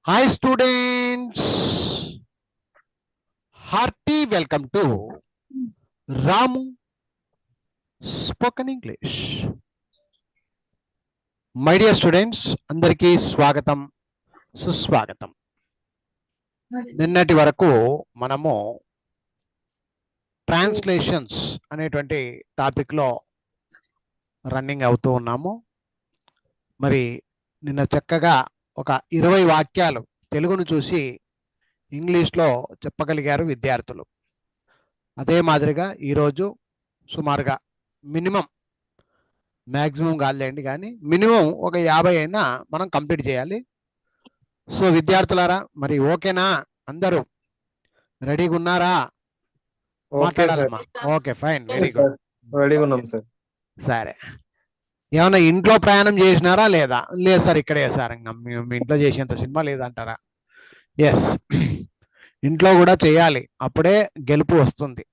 Hi students, hearty welcome to Ramu Spoken English. My dear students, అందరికీ స్వాగతం సుస్వాగతం. నిన్నటి వరకు మనము ట్రాన్స్లేషన్స్ అనేటువంటి టాపిక్లో రన్నింగ్ అవుతూ ఉన్నాము. మరి నిన్న చక్కగా ఒక 20 వాక్యాలు తెలుగును చూసి ఇంగ్లీష్లో చెప్పగలిగారు విద్యార్థులు. అదే మాదిరిగా ఈరోజు సుమారుగా మినిమం మ్యాక్సిమం కాదులేండి కానీ మినిమం ఒక 50 అయినా మనం కంప్లీట్ చేయాలి. సో విద్యార్థులారా మరి ఓకేనా? అందరూ రెడీగా ఉన్నారా? మాట్లాడాలమ్మా. ఓకే, ఫైన్, వెరీ గుడ్, రెడీగా ఉన్నాం సార్. సరే, ఏమన్నా ఇంట్లో ప్రయాణం చేసినారా లేదా? లేదు సార్, ఇక్కడే సార్. ఇంకా మీ ఇంట్లో చేసేంత సినిమా లేదంటారా? ఎస్, ఇంట్లో కూడా చేయాలి, అప్పుడే గెలుపు వస్తుంది.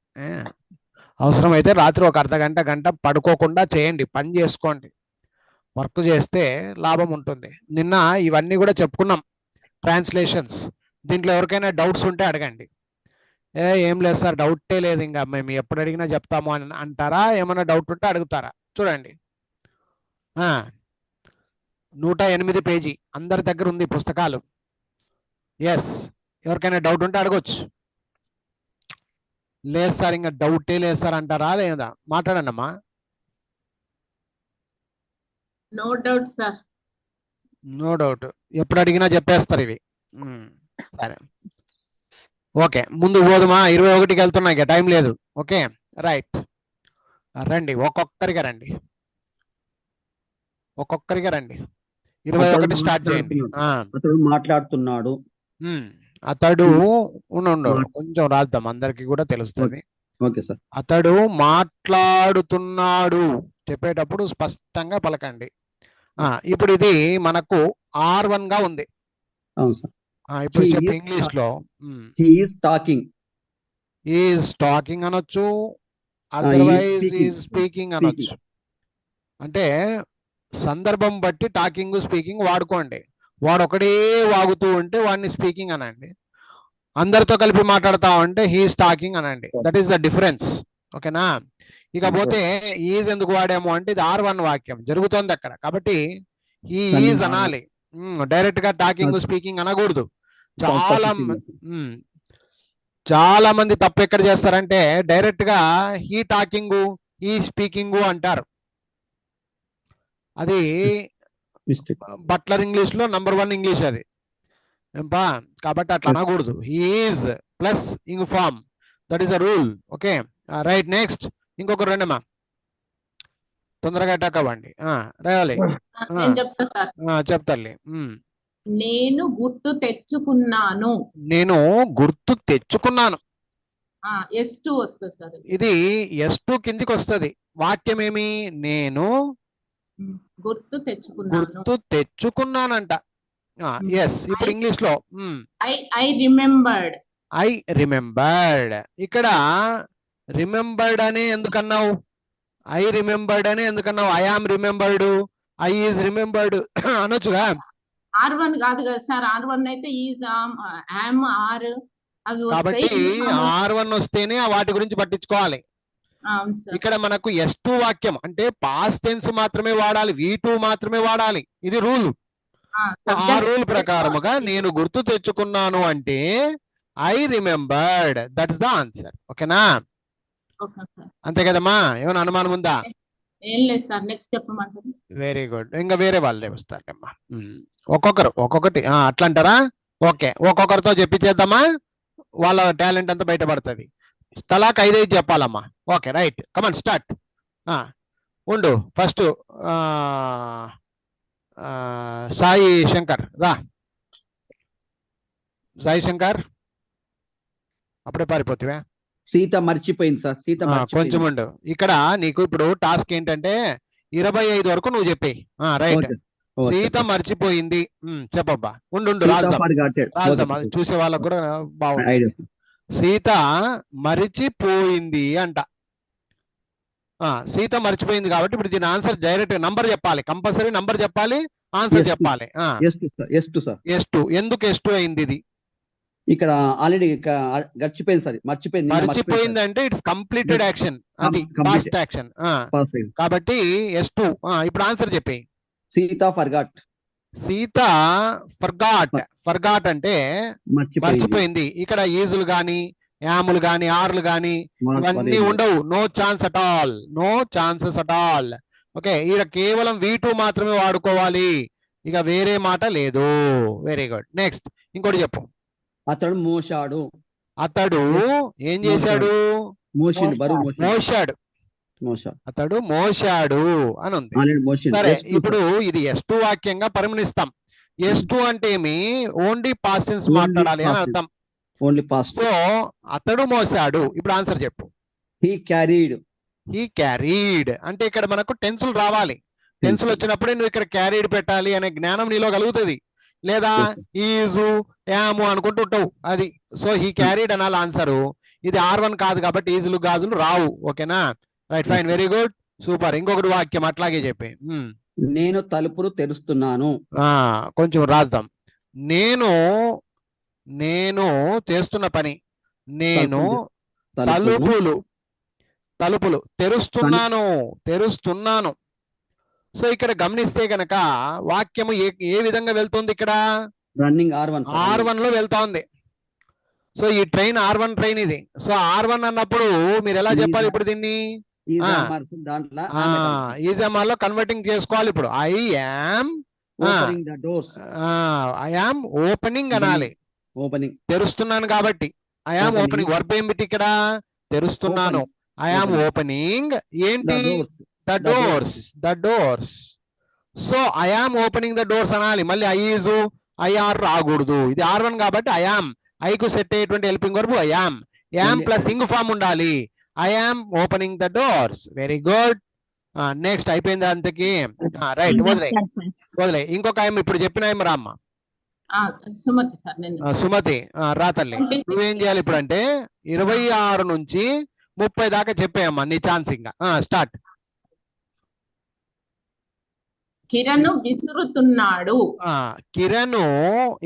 అవసరమైతే రాత్రి ఒక గంట పడుకోకుండా చేయండి, పని చేసుకోండి. వర్క్ చేస్తే లాభం ఉంటుంది. నిన్న ఇవన్నీ కూడా చెప్పుకున్నాం, ట్రాన్స్లేషన్స్. దీంట్లో ఎవరికైనా డౌట్స్ ఉంటే అడగండి. ఏం లేదు సార్, డౌటే లేదు, ఇంకా మేము ఎప్పుడు అడిగినా చెప్తాము అని అంటారా? ఏమైనా డౌట్ ఉంటే అడుగుతారా? చూడండి, 108 పేజీ అందరి దగ్గర ఉంది పుస్తకాలు. ఎస్, ఎవరికైనా డౌట్ ఉంటే అడగొచ్చు. లేదు సార్, ఇంకా డౌటే లేదు సార్ అంటారా? లేదా? మాట్లాడండి అమ్మా. No doubt sir. No doubt, ఎప్పుడు అడిగినా చెప్పేస్తారు ఇవి. సరే, ఓకే, ముందు పోదుమా. 21కి వెళ్తున్నా, ఇక టైం లేదు. ఓకే, రైట్, రండి, ఒక్కొక్కరిగా రండి, 21 స్టార్ట్ చేయండి. అతడు మాట్లాడుతున్నాడు. అతడు ఉండు, కొంచెం రాద్దాం, అందరికి కూడా తెలుస్తుంది. Okay sir. అతడు మాట్లాడుతున్నాడు చెప్పేటప్పుడు స్పష్టంగా పలకండి. ఇప్పుడు ఇది మనకు R1 గా ఉంది. అవును సార్. ఇప్పుడు చెప్పు ఇంగ్లీష్ లో. He is talking. Is talking అనొచ్చు, అదర్వైజ్ ఈజ్ స్పీకింగ్ అనొచ్చు. అంటే సందర్భం బట్టి టాకింగ్ స్పీకింగ్ వాడుకోండి. వాడు ఒకడే వాగుతూ ఉంటే వాడిని స్పీకింగ్ అనండి, అందరితో కలిపి మాట్లాడుతా ఉంటే హీఈస్ టాకింగ్ అనండి. That is the difference. ఓకేనా? ఇకపోతే ఈజ్ ఎందుకు వాడాము అంటే ఇది R1 వాక్యం జరుగుతోంది అక్కడ, కాబట్టి హీ ఈజ్ అనాలి. డైరెక్ట్ గా టాకింగ్ స్పీకింగ్ అనకూడదు. చాలా మంది తప్పు ఎక్కడ చేస్తారంటే డైరెక్ట్ గా హీ టాకింగ్ హీ స్పీకింగ్ అంటారు. అది బట్లర్ ఇంగ్లీష్ లో నంబర్ 1 ఇంగ్లీష్ అది ఏంపా. కాబట్టి అట్లా అనకూడదు. He is plus ing form, that is a rule. Okay, right, next. ఇంకొక రెండమ్మా, తొందరగా అటాక్ అవ్వండి. రాయాలి. చెప్తాలి. నేను గుర్తు తెచ్చుకున్నాను. నేను గుర్తు తెచ్చుకున్నాను. S2 వస్తుంది సార్. ఇది S2 కిందికి వస్తుంది. వాక్యం ఏమి? నేను గుర్తు తెచ్చుకున్నానంట. ఎస్, ఇప్పుడు ఇంగ్లీష్ లో ఐ రిమెంబర్డ్. I remembered. ఇక్కడ రిమెంబర్డ్ అని ఎందుకన్నావు? ఐ రిమెంబర్డ్ అని ఎందుకన్నావు? I am remembered, I is remembered అనొచ్చుగా. R1 కాదు కదా సార్. R1 అయితే ఈజ్, యామ్, ఆర్ అవి కాబట్టి R1 వస్తేనే వాటి గురించి పట్టించుకోవాలి. ఇక్కడ మనకు S2 వాక్యం అంటే పాస్ట్ టెన్స్ మాత్రమే వాడాలి, V2 మాత్రమే వాడాలి. ఇది రూల్. ఆ రూల్ ప్రకారముగా నేను గుర్తు తెచ్చుకున్నాను అంటే I remembered, that's the answer. ఓకేనా? అంతే కదమ్మా, ఏమైనా అనుమానం ఉందా? ఏం లేదు సార్. నెక్స్ట్ చెప్పమంటారు. వెరీ గుడ్, ఇంకా వేరే వాళ్ళే వస్తారమ్మా. ఒక్కొక్కటి అట్లా అంటారా? ఓకే, ఒక్కొక్కరితో చెప్పించేద్దామా, వాళ్ళ టాలెంట్ అంతా బయటపడుతుంది. తలాక్ 5 చెప్పాలమ్మా. Okay, right, come on start. ఉండు, ఫస్ట్ సాయి శంకర్ రా. సాయి శంకర్, అప్పుడే పారిపోతావా? సీత మర్చిపోయింది సార్. సీత కొంచెం ఉండు. ఇక్కడ నీకు ఇప్పుడు టాస్క్ ఏంటంటే 25 వరకు నువ్వు చెప్పి. రైట్, సీత మర్చిపోయింది. చెప్పబ్బా. ఉండు, రాద్దాం, చూసే వాళ్ళకు కూడా బాగుంది. సీత మరిచిపోయింది అంట. సీత మర్చిపోయింది కాబట్టి ఇప్పుడు దీని ఆన్సర్ డైరెక్ట్ నంబర్ చెప్పాలి, కంపల్సరీ నంబర్ చెప్పాలి, ఆన్సర్ Yes, చెప్పాలి. S2 sir. S2 ఎందుకు S2 అయింది ఇది? ఇక్కడ ఆల్రెడీ గడిచిపోయింది సార్, మర్చిపోయింది మర్చిపోయింది అంటే ఇట్స్ కంప్లీటెడ్ యాక్షన్, అది Completed. Past action. పర్ఫెక్ట్. కాబట్టి S2. ఇప్పుడు ఆన్సర్ చెప్పి. సీత ఫర్గాట్, సీత ఫర్గాట్ అంటే మర్చిపోయింది. ఇక్కడ ఈజులు గాని యాములు గాని ఆర్లు గాని ఇవన్నీ ఉండవు. No chance at all, no chances at all. Okay, ఇక్కడ కేవలం V2 మాత్రమే వాడుకోవాలి, ఇక వేరే మాట లేదు. Very good. నెక్స్ట్ ఇంకోటి చెప్పు. అతడు మోసాడు. అతడు ఏం చేశాడు? మోసాడు. అతడు మోసాడు అని ఉంది. సరే, ఇప్పుడు ఇది S2 వాక్యంగా పరిగణిస్తాం. S2 అంటే ఏమి? ఓన్లీ పాస్ట్ టెన్స్ మాట్లాడాలి అని అర్థం. Only past. సో అతడు మోసాడు. ఇప్పుడు ఆన్సర్ చెప్పు. హీ క్యారీడ్ అంటే ఇక్కడ మనకు టెన్సులు రావాలి. టెన్సులు వచ్చినప్పుడే నువ్వు ఇక్కడ క్యారీడ్ పెట్టాలి అనే జ్ఞానం నీలో కలుగుతుంది. లేదా ఈజు యాము అనుకుంటూ ఉంటావు అది. సో హీ క్యారీడ్ అనాలి ఆన్సరు. ఇది R1 కాదు కాబట్టి ఈజులు గాజులు రావు. ఓకేనా? Right, fine, very good, super. ఇంకొకటి వాక్యం అట్లాగే చెప్పి. నేను తలుపులు తెరుస్తున్నాను. కొంచెం రాద్దాం. నేను చేస్తున్న పని, నేను తలుపులు తెరుస్తున్నాను. సో ఇక్కడ గమనిస్తే గనక వాక్యము ఏ విధంగా వెళ్తుంది? ఇక్కడ రన్నింగ్ R1 లో వెళ్తోంది. సో ఈ ట్రైన్ R1 ట్రైన్ ఇది. సో R1 అన్నప్పుడు మీరు ఎలా చెప్పాలి ఇప్పుడు దీన్ని? ఈజామార్ లో కన్వర్టింగ్ చేసుకోవాలి. ఇప్పుడు ఐ యామ్ ఓపెనింగ్ అనాలి. తెరుస్తున్నాను కాబట్టి ఐ యామ్ ఓపెనింగ్. వర్బ్ ఏమిటి ఇక్కడ? తెరుస్తున్నాను. ఐ యామ్ ఓపెనింగ్ ఏంటి? The doors. So I am opening the doors అనాలి. మళ్ళీ ఐఆర్ రాకూడదు. ఇది R1 కాబట్టి ఐ యామ్, ఐకు సెట్ అయ్యేటువంటి helping verb I am plus ing form ఉండాలి. I am opening the doors. Very good. Next అయిపోయింది అంతకి. రైట్, వదిలే. ఇంకొక ఆయన ఇప్పుడు చెప్పిన ఆయన రామ్మ. సుమతి రా తల్లి. నువ్వేం చేయాలి ఇప్పుడు అంటే 26 నుంచి 30 దాకా చెప్పేయమ్మా, నీ ఛాన్స్ ఇంకా. స్టార్ట్. కిరణ్ విసురుతున్నాడు. కిరణ్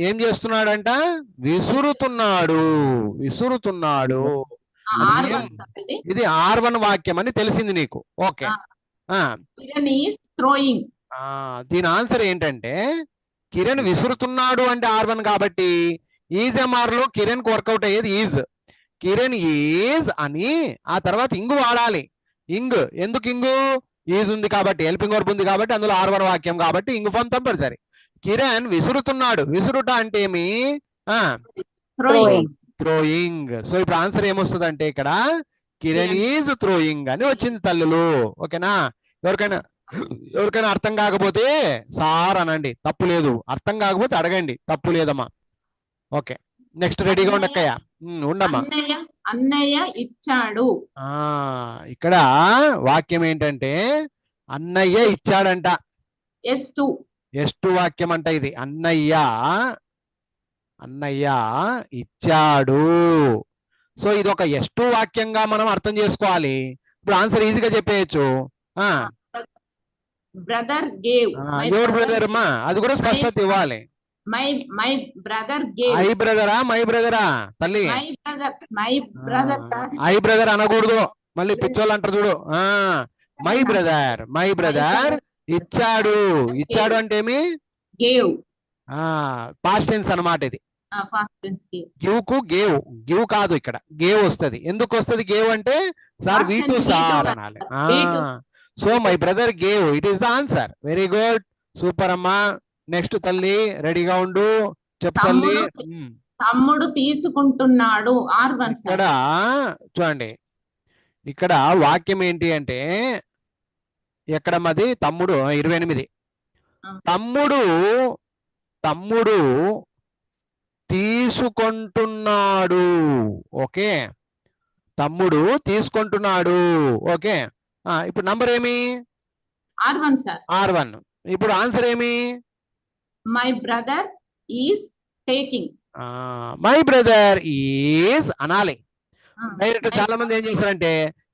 ఏం చేస్తున్నాడంట? విసురుతున్నాడు. ఇది R1 వాక్యం అని తెలిసింది నీకు. ఓకే. Kiran is throwing. దీని ఆన్సర్ ఏంటంటే కిరణ్ విసురుతున్నాడు అంటే R1 కాబట్టి ఈజెమార్ లో కిరణ్ కు వర్కౌట్ అయ్యేది ఈజ్. కిరణ్ ఈజ్ అని ఆ తర్వాత ఇంగు వాడాలి. ఎందుకు ఇంగు? ఈజ్ ఉంది కాబట్టి, హెల్పింగ్ వర్బ్ ఉంది కాబట్టి, అందులో R1 వాక్యం కాబట్టి ఇంగు ఫామ్ తప్పనిసరి. కిరణ్ విసురుతున్నాడు. విసురుట అంటే ఏమి? థ్రోయింగ్. సో ఇప్పుడు ఆన్సర్ ఏమొస్తుంది అంటే ఇక్కడ కిరణ్ ఈజ్ థ్రోయింగ్ అని వచ్చింది తల్లులు. ఓకేనా? ఎవరికైనా అర్థం కాకపోతే సార్ అనండి, తప్పు లేదు. అర్థం కాకపోతే అడగండి, తప్పు లేదమ్మా. ఓకే, నెక్స్ట్ రెడీగా ఉండక్కయ్య. ఉండమ్మా. అన్నయ్య ఇచ్చాడు. ఇక్కడ వాక్యం ఏంటంటే అన్నయ్య ఇచ్చాడంట. S2 వాక్యం అంట ఇది. అన్నయ్య ఇచ్చాడు. సో ఇది ఒక S2 వాక్యంగా మనం అర్థం చేసుకోవాలి. ఇప్పుడు ఆన్సర్ ఈజీగా చెప్పేయచ్చు. Brother gave. యువర్ బ్రదర్ మా, అది కూడా స్పష్టత ఇవ్వాలి. My brother gave. ఐ బ్రదరా మై బ్రదరా తల్లి? ఐ బ్రదర్ అనకూడదు, మళ్ళీ పిచ్చోళ్ళు అంటారు చూడు. మై బ్రదర్ ఇచ్చాడు. ఇచ్చాడు అంటే ఏమి? గేవ్. పాస్ట్ టెన్స్ అన్నమాట ఇది. గివ్ కు గివ్ కాదు, ఇక్కడ గేవ్ వస్తుంది. ఎందుకు వస్తుంది గేవ్ అంటే? సార్ V2 సార్ అనాలి. So my brother gave, it is the answer. Very good, super అమ్మా. నెక్స్ట్ తల్లి రెడీగా ఉండు, చెప్పు తల్లి. తమ్ముడు తీసుకుంటున్నాడు. ఇక్కడ చూడండి, ఇక్కడ వాక్యం ఏంటి అంటే ఎక్కడ మాది? తమ్ముడు 28. తమ్ముడు తీసుకుంటున్నాడు. ఓకే, తమ్ముడు తీసుకుంటున్నాడు. ఓకే, ఇప్పుడు నంబర్ ఏమి? R1. ఇప్పుడు ఆన్సర్ ఏమి? My brother is taking. My brother is అనాలి. డైరెక్ట్ చాలా మంది ఏం చేశారంటే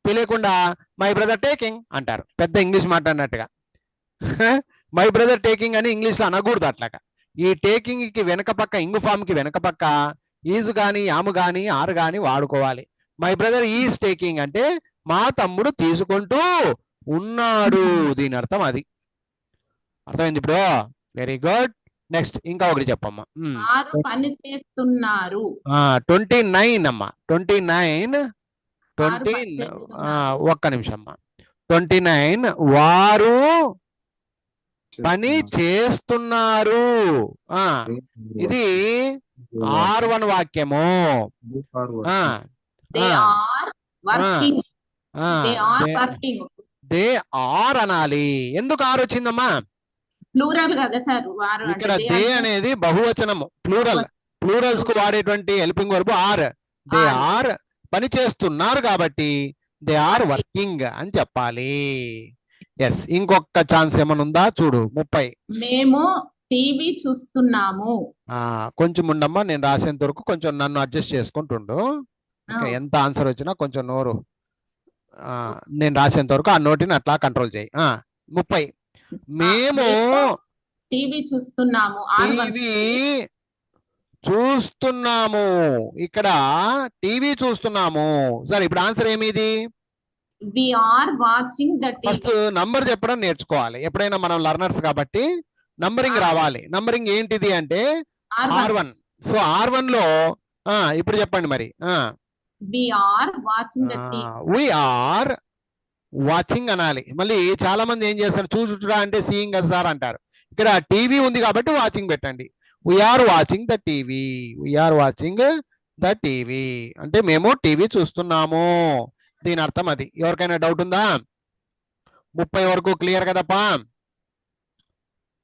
తెలియకుండా మై బ్రదర్ టేకింగ్ అంటారు, పెద్ద ఇంగ్లీష్ మాట్లాడినట్టుగా. మై బ్రదర్ టేకింగ్ అని ఇంగ్లీష్లో అనకూడదు అట్లాగా. ఈ టేకింగ్ కి వెనక పక్క, ఇంగు ఫామ్ కి వెనక పక్క ఈజ్ కానీ యాము కానీ ఆర్ కానీ వాడుకోవాలి. మై బ్రదర్ ఈజ్ టేకింగ్ అంటే మా తమ్ముడు తీసుకుంటూ ఉన్నాడు, దీని అర్థం అది. అర్థమైంది ఇప్పుడు? Very good. నెక్స్ట్ ఇంకా ఒకటి చెప్పమ్మా. వారు పని చేస్తున్నారు. 29 అమ్మా, 29 వారు 20 పని చేస్తున్నారు. ఒక్క నిమిషం అమ్మా. 29 వారు పని చేస్తున్నారు. ఇది R1 వాక్యము. They are working. They are they working. Are అనాలి. ఎందుకు ఆర్ వచ్చిందమ్మా? ప్లూరల్ కదా సార్ వారు అంటే ఇక్కడ they దే అంటే అనేది బహువచనము, ప్లూరల్. ప్లూరల్స్ కు వాడేటువంటి helping verb are. They are. Are పని చేస్తున్నారు కాబట్టి దే ఆర్ వర్కింగ్ అని చెప్పాలి. ఎస్. ఇంకొక ఛాన్స్ ఏమైనా ఉందా చూడు. 30. మేము టీవీ చూస్తున్నాము. కొంచెం ఉండమ్మా, నేను రాసేంత వరకు కొంచెం నన్ను అడ్జస్ట్ చేసుకుంటుండు. ఇంకా ఎంత ఆన్సర్ వచ్చినా కొంచెం నోరు నేను రాసేంత వరకు ఆ నోటిని అట్లా కంట్రోల్ చేయి. 30. మేము టీవీ చూస్తున్నాము. టీవీ చూస్తున్నాము. ఇక్కడ టీవీ చూస్తున్నాము. సరే, ఇప్పుడు ఆన్సర్ ఏమిది? We are watching the first TV. Number చెప్పడం నేర్చుకోవాలి. ఎప్పుడైనా మనం లర్నర్స్ కాబట్టి నంబరింగ్ రావాలి. నంబరింగ్ ఏంటిది అంటే R1. సో R1 లో ఇప్పుడు చెప్పండి మరి. We are watching the TV. we are watching అనాలి. మళ్ళీ చాలా మంది ఏం చేస్తారు, చూచురా అంటే సీయింగ్ కదా సార్ అంటారు. ఇక్కడ టీవీ ఉంది కాబట్టి వాచింగ్ పెట్టండి. We are watching the TV. We are watching the TV అంటే మేము టీవీ చూస్తున్నాము, దీని అర్థం అది. ఎవరికైనా డౌట్ ఉందా? 30 వరకు క్లియర్ కదప్పా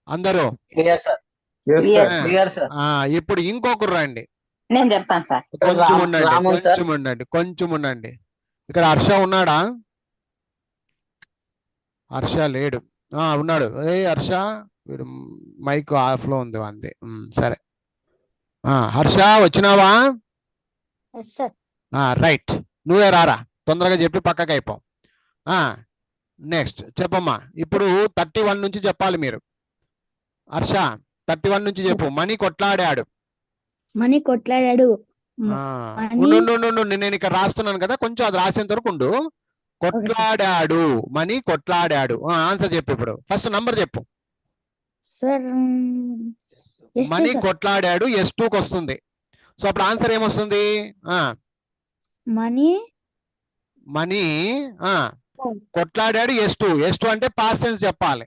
అందరూ? ఇప్పుడు ఇంకొకరు రండి. నేను చెప్తాను సార్. కొంచెం ఉండండి. ఇక్కడ హర్ష ఉన్నాడా? హర్ష లేడు. ఉన్నాడు. హర్ష, వీడు మైక్ ఆఫ్ లో ఉంది అంతే. సరే, హర్ష వచ్చినావా? రైట్, నువ్వే రారా, తొందరగా చెప్పి పక్కకి అయిపో. నెక్స్ట్ చెప్పమ్మా. ఇప్పుడు 31 నుంచి చెప్పాలి మీరు. హర్ష 31 నుంచి చెప్పు. మణి కొట్లాడాడు. మణి కొట్లాడాడు. ఉండు, నేను ఇక్కడ రాస్తున్నాను కదా, కొంచెం అది రాసేంత వరకు ఉండు. కొట్లాడాడు, మణి కొట్లాడాడు. ఆన్సర్ చెప్పు. ఇప్పుడు ఫస్ట్ నంబర్ చెప్పు. సార్ మణి కొట్లాడాడు S2కి వస్తుంది. సో అప్పుడు ఆన్సర్ ఏమొస్తుంది? మణి కొట్లాడాడు S2 అంటే పాస్ట్ టెన్స్ చెప్పాలి.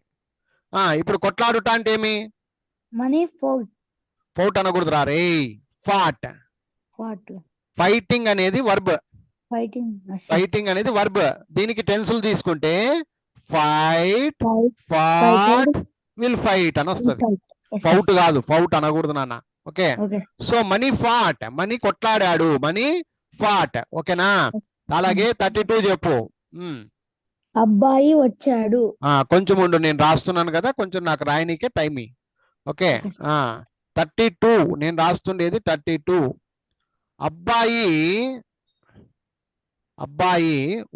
ఇప్పుడు కొట్లాడుట అంటే ఏమి? మణి ఫౌట్ అనకూడదు రా రే. ఫాట్. ఫైటింగ్ అనేది వర్బ్. ఫైటింగ్ అనేది వర్బ్. దీనికి టెన్సులు తీసుకుంటే ఫైట్, ఫాట్, విల్ ఫైట్ అని వస్తుంది. ఫౌట్ కాదు, ఫౌట్ అనకూడదు నాన్న. Okay. So Mani fought, Mani కొట్లాడాడు, మనీ ఫాట్. ఓకేనా? అలాగే 32 చెప్పు. అబ్బాయి వచ్చాడు. కొంచెం ఉండు, నేను రాస్తున్నాను కదా, కొంచెం నాకు రాయనీకే టైం. ఓకే. 32 నేను రాస్తుండేది 32. అబ్బాయి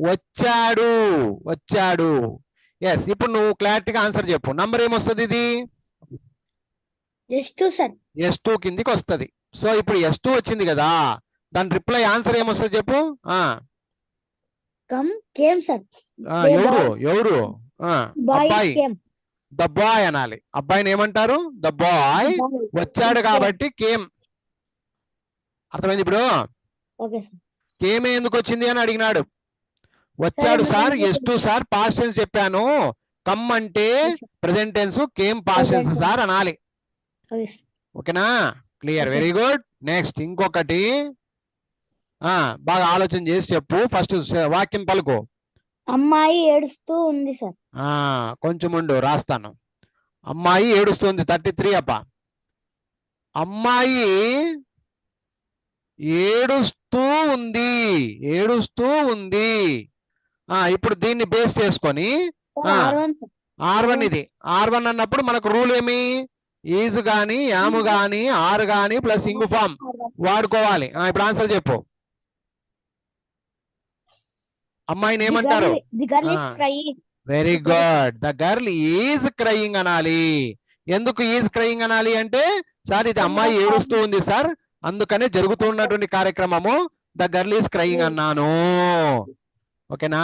వచ్చాడు. ఎస్. ఇప్పుడు నువ్వు క్లారిటీగా ఆన్సర్ చెప్పు. నంబర్ ఏమొస్తుంది? ఇది S2 కిందికి వస్తుంది. సో ఇప్పుడు S2 వచ్చింది కదా, దాని రిప్లై ఆన్సర్ ఏమొస్తుంది చెప్పు. ఎవరు? అబ్బాయి. ద బాయ్ అనాలి. అబ్బాయిని ఏమంటారు? The boy. వచ్చాడు కాబట్టి కేమ్. అర్థమైంది ఇప్పుడు? కేమే ఎందుకు వచ్చింది అని అడిగినాడు. వచ్చాడు sir, S2 sir past tense చెప్పాను. కమ్ అంటే present tense, came past tense sir అనాలి. ఓకేనా? క్లియర్. Very good. నెక్స్ట్ ఇంకొకటి బాగా ఆలోచన చేసి చెప్పు. ఫస్ట్ వాక్యం పలుకు. అమ్మాయి ఏడుస్తూ ఉంది సార్. కొంచెం ఉండు, రాస్తాను. అమ్మాయి ఏడుస్తుంది. 33 అప్ప. అమ్మాయి ఏడుస్తూ ఉంది. ఇప్పుడు దీన్ని బేస్ చేసుకొని R1 ఇది. R1 అన్నప్పుడు మనకు రూల్ ఏమి? ఈజ్ గాని, యాము గాని, ఆర్ గాని ప్లస్ ఇంగు ఫామ్ వాడుకోవాలి. ఇప్పుడు ఆన్సర్ చెప్పు. అమ్మాయిని ఏమంటారు? ది గర్ల్ ఇస్ ఆ. Crying. Very good. The girl is crying అనాలి. ఎందుకు ఈజ్ క్రయింగ్ అనాలి అంటే సార్ ఇది అమ్మాయి ఏడుస్తూ ఉంది సార్, అందుకనే జరుగుతున్నటువంటి కార్యక్రమము ద గర్ల్ ఈజ్ క్రయింగ్ అన్నాను. ఓకేనా?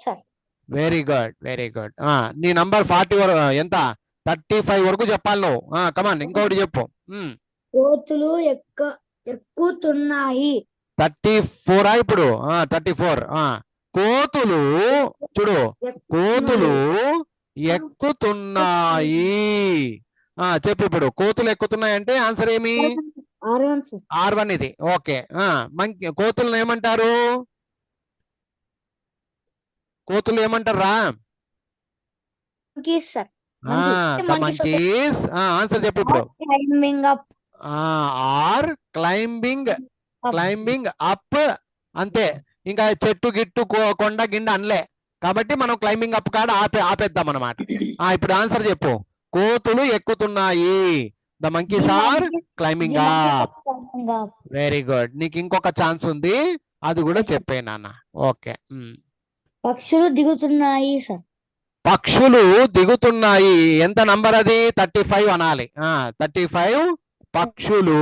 Sir very good, very good. నీ నంబర్ 40 వరకు ఎంత? 35 వరకు చెప్పాలి నువ్వు. కమాన్ ఇంకొకటి చెప్పు. కోతులు ఎక్కుతున్నాయి. 34 ఇప్పుడు 34. కోతులు చూడు, కోతులు ఎక్కుతున్నాయి. చెప్పు ఇప్పుడు. కోతులు ఎక్కుతున్నాయి అంటే ఆన్సర్ ఏమి? R1 sir. R1 ఇది. ఓకే. కోతులను ఏమంటారు? కోతులు ఏమంటారా? Monkeys, sir. మంకీస్. ఆన్సర్ చెప్పు ఇప్పుడు. Climbing up. Are climbing up. అంతే. ఇంకా చెట్టు గిట్టు కొండ గిండ అనలే కాబట్టి మనం క్లైంబింగ్ అప్ కాడ ఆపేద్దాం అన్నమాట. ఇప్పుడు ఆన్సర్ చెప్పు. కోతులు ఎక్కుతున్నాయి. The monkeys are climbing up. Very good. నీకు ఇంకొక ఛాన్స్ ఉంది, అది కూడా చెప్పే నాన్న. ఓకే. పక్షులు దిగుతున్నాయి సార్. పక్షులు దిగుతున్నాయి. ఎంత నంబర్ అది? 35 అనాలి. 35 పక్షులు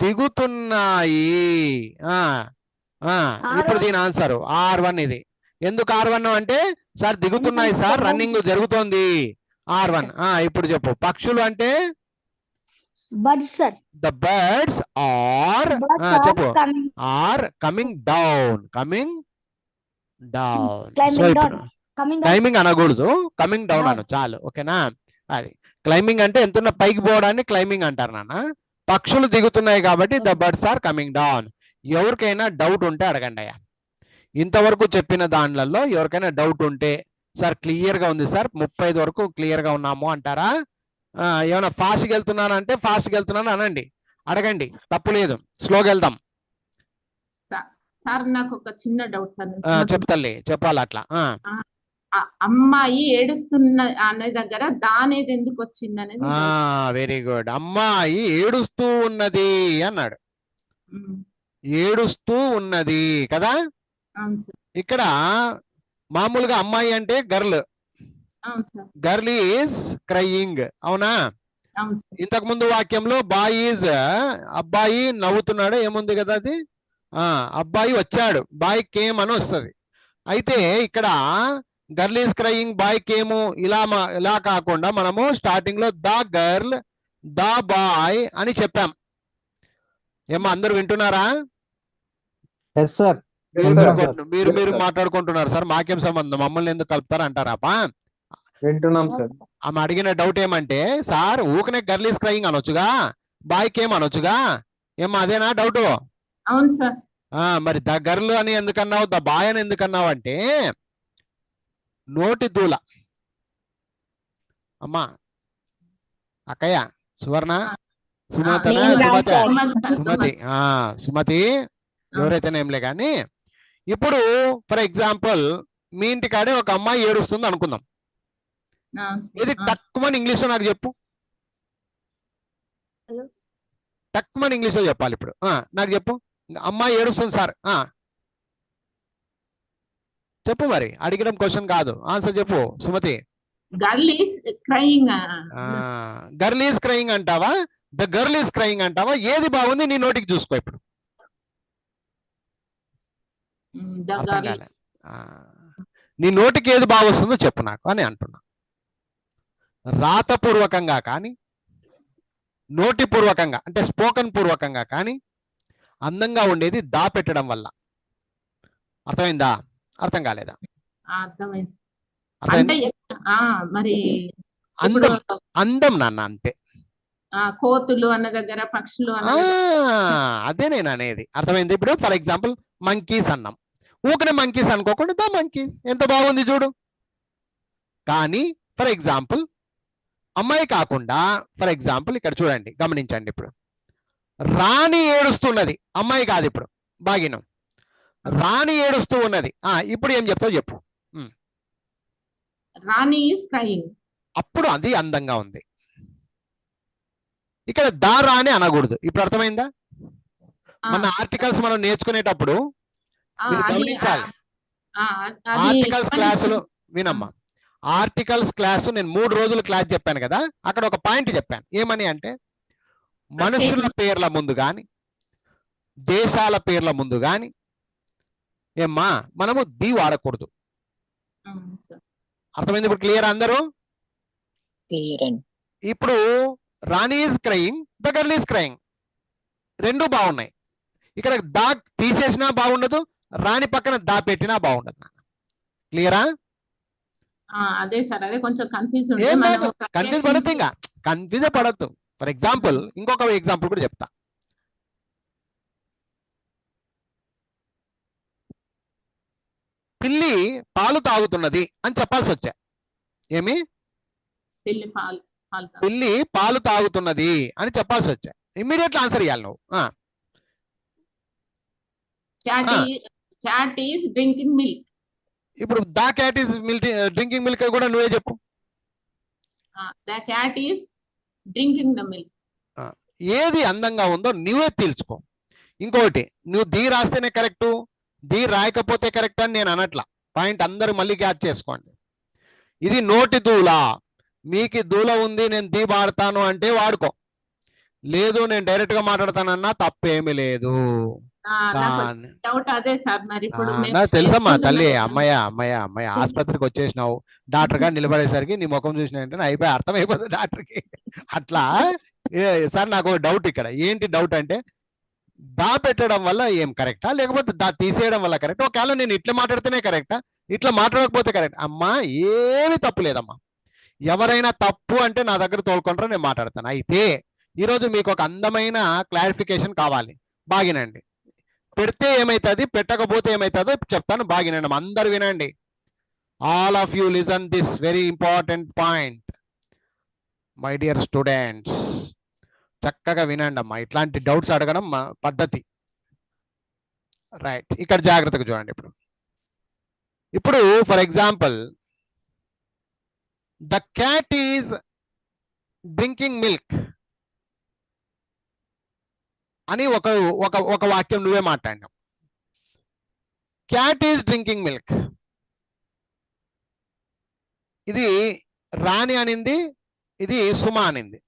దిగుతున్నాయి. ఇప్పుడు దీని ఆన్సర్ R1 ఇది. ఎందుకు R1 అంటే సార్ దిగుతున్నాయి సార్, రన్నింగ్ జరుగుతోంది. R1. ఇప్పుడు చెప్పు. పక్షులు అంటే birds sir. The birds are చెప్పు. Are coming down. సో ఇప్పుడు క్లైంబింగ్ అనకూడదు, కమింగ్ డౌన్ అను చాలు. ఓకేనా? అది క్లైంబింగ్ అంటే ఎంత పైకి పోవడాన్ని క్లైంబింగ్ అంటారు నాన్న. పక్షులు దిగుతున్నాయి కాబట్టి the birds are coming down. ఎవరికైనా డౌట్ ఉంటే అడగండి అయ్యా. ఇంతవరకు చెప్పిన దానిలలో ఎవరికైనా డౌట్ ఉంటే సార్ క్లియర్ గా ఉంది సార్, 35 వరకు క్లియర్ గా ఉన్నాము అంటారా? ఏమైనా ఫాస్ట్గా వెళ్తున్నాను అంటే ఫాస్ట్గా వెళ్తున్నాను అనండి, అడగండి, తప్పు లేదు. స్లోగా వెళ్దాం. సార్ నాకు ఒక చిన్న డౌట్ సార్. చెప్తల్లి, చెప్పాలి అట్లా. అమ్మాయి ఏడుస్తున్న అనే దగ్గర దానేది ఎందుకు వచ్చింది అనేది. Very good. అమ్మాయి ఏడుస్తూ ఉన్నది అన్నాడు. ఏడుస్తూ ఉన్నది కదా. ఇక్కడ మామూలుగా అమ్మాయి అంటే గర్ల్. Girl is crying. అవునా? ఇంతకు ముందు వాక్యంలో బాయ్ ఈజ్ అబ్బాయి నవ్వుతున్నాడు ఏముంది కదా అది. అబ్బాయి వచ్చాడు, బాయ్ కేమ్ అని వస్తుంది. అయితే ఇక్కడ గర్ల్ ఈజ్ క్రయింగ్, బాయ్ కేము ఇలా కాకుండా మనము స్టార్టింగ్ లో ద గర్ల్ ద బాయ్ అని చెప్పాం. ఏమో అందరు వింటున్నారా? మీరు మాట్లాడుకుంటున్నారు సార్, మాకేం సంబంధం, మమ్మల్ని ఎందుకు కలుపుతారు అంటారా? వింటున్నాం సార్. ఆమె అడిగిన డౌట్ ఏమంటే సార్ ఊకనే గర్ల్ ఈజ్ క్రయింగ్ అనొచ్చుగా, బాయ్ కేమ్ అనొచ్చుగా, ఏమో అదేనా డౌట్? అవును సార్. మరి ద గర్ల్ అని ఎందుకన్నావు, ద బాయ్ అని ఎందుకన్నావు అంటే నోటి దూల. అమ్మా అక్కయ్య సువర్ణ సుమతి ఎవరైతేనేంలే కానీ, ఇప్పుడు ఫర్ ఎగ్జాంపుల్ మీ ఇంటికాడే ఒక అమ్మాయి ఏడుస్తుంది అనుకుందాం. ఇది టక్కుమని ఇంగ్లీష్ లో నాకు చెప్పు. టక్కుమని ఇంగ్లీష్ లో చెప్పాలి ఇప్పుడు. నాకు చెప్పు. అమ్మాయి ఏడుస్తుంది సార్. చెప్పు. మరి అడిగడం క్వశ్చన్ కాదు, ఆన్సర్ చెప్పు Sumathi. Girl is crying. Girl is crying అంటావా, ద గర్ల్ ఈస్ క్రయింగ్ అంటావా? ఏది బాగుంది నీ నోటికి చూసుకో ఇప్పుడు. నీ నోటికి ఏది బాగా వస్తుందో చెప్పు నాకు అని అంటున్నా. రాతపూర్వకంగా కానీ నోటిపూర్వకంగా అంటే స్పోకన్ పూర్వకంగా కానీ అందంగా ఉండేది దా పెట్టడం వల్ల. అర్థమైందా? అర్థం కాలేదా? మరి అందం నాన్న అంతే. కోతులు అన్న దగ్గర పక్షులు అదే నేను అనేది. అర్థమైంది ఇప్పుడు? ఫర్ ఎగ్జాంపుల్ మంకీస్ అన్నాం, ఊకనే మంకీస్ అనుకోకుండా ద మంకీస్. ఎంత బాగుంది చూడు. కానీ ఫర్ ఎగ్జాంపుల్ అమ్మాయి కాకుండా ఫర్ ఎగ్జాంపుల్ ఇక్కడ చూడండి, గమనించండి. ఇప్పుడు రాణి ఏడుస్తున్నది, అమ్మాయి కాదు. ఇప్పుడు బాగినం రాణి ఏడుస్తూ ఉన్నది. ఇప్పుడు ఏం చెప్తావు చెప్పు. రాణి ఈస్ క్రయింగ్. అప్పుడు అది అందంగా ఉంది. ఇక్కడ దా రాణి అనకూడదు. ఇప్పుడు అర్థమైందా? మన ఆర్టికల్స్ మనం నేర్చుకునేటప్పుడు మీరు అది గమనించాలి. అది ఆర్టికల్స్ క్లాసులు వినమ్మా. ఆర్టికల్స్ క్లాసు నేను 3 రోజులు క్లాస్ చెప్పాను కదా, అక్కడ ఒక పాయింట్ చెప్పాను. ఏమని అంటే మనుషుల పేర్ల ముందు గాని దేశాల పేర్ల ముందు గాని ఏమ్మా మనము ది వాడకూడదు. అర్థమైంది ఇప్పుడు? క్లియర్ అందరూ? ఇప్పుడు Rani is crying, the girl is crying, రెండు బాగున్నాయి. ఇక్కడ దా తీసేసినా బాగుండదు, రాణి పక్కన దా పెట్టినా బాగుండదు. క్లియరా? అదే సార్, అదే కొంచెం కన్ఫ్యూజ్ ఏం లేదు, కన్ఫ్యూజ్ పడద్దు, ఇంకా కన్ఫ్యూజ్ పడద్దు. ఫర్ ఎగ్జాంపుల్ ఇంకొక ఎగ్జాంపుల్ కూడా చెప్తా. పిల్లి పాలు తాగుతున్నది అని చెప్పాల్సి వచ్చా. ఏమి? పిల్లి పాలు తాగుతున్నది అని చెప్పాల్సి వచ్చా. ఇమ్మీడియట్ ఆన్సర్ ఇవ్వాలి నువ్వు. Cat is drinking milk. ఇప్పుడు the cat is drinking milk కూడా నువ్వే చెప్పు. The cat is drinking the milk. ఏది అందంగా ఉందో నువ్వే తెలుసుకో. ఇంకోటి, నువ్వు ది రాస్తేనే కరెక్టు, ది రాయకపోతే కరెక్ట్ అని నేను అనట్లా. పాయింట్ అందరూ మళ్ళీ క్యాచ్ చేసుకోండి. ఇది నోటి దూల. మీకు దూల ఉంది, నేను ది వాడతాను అంటే వాడుకో, లేదు నేను డైరెక్ట్ గా మాట్లాడతానన్నా తప్పేమీ లేదు. డౌట్ అదే సార్. మరి ఇప్పుడు నాకు తెలుసమ్మా తల్లి. అమ్మాయి ఆసుపత్రికి వచ్చేసినావు, డాక్టర్ గారు నిలబడేసరికి నీ ముఖం చూసిన వెంటనే అయిపోయి అర్థమైపోతుంది డాక్టర్కి. అట్లా సార్ నాకు డౌట్ ఇక్కడ. ఏంటి డౌట్ అంటే దా పెట్టడం వల్ల ఏం కరెక్టా, లేకపోతే దా తీసేయడం వల్ల కరెక్ట్? ఒకవేళ నేను ఇట్లా మాట్లాడితేనే కరెక్టా, ఇట్లా మాట్లాడకపోతే కరెక్ట్? అమ్మా ఏమి తప్పు లేదమ్మా. ఎవరైనా తప్పు అంటే నా దగ్గర తోలుకుంటారో నేను మాట్లాడతాను. అయితే ఈరోజు మీకు ఒక అందమైన క్లారిఫికేషన్ కావాలి. బాగినండి. పెడితే ఏమైతుంది, పెట్టకపోతే ఏమైతుందో చెప్తాను. బాగినండి, అందరు వినండి. All of you listen this very important point my dear students. చక్కగా వినండి అమ్మా. ఇట్లాంటి డౌట్స్ అడగడం మా పద్ధతి. రైట్, ఇక్కడ జాగ్రత్తగా చూడండి. ఇప్పుడు for example the cat is drinking milk అని ఒక వాక్యం నువ్వే మాట్లాడినావు. క్యాట్ ఈజ్ డ్రింకింగ్ మిల్క్, ఇది రాణి అనింది, ఇది సుమ అనింది.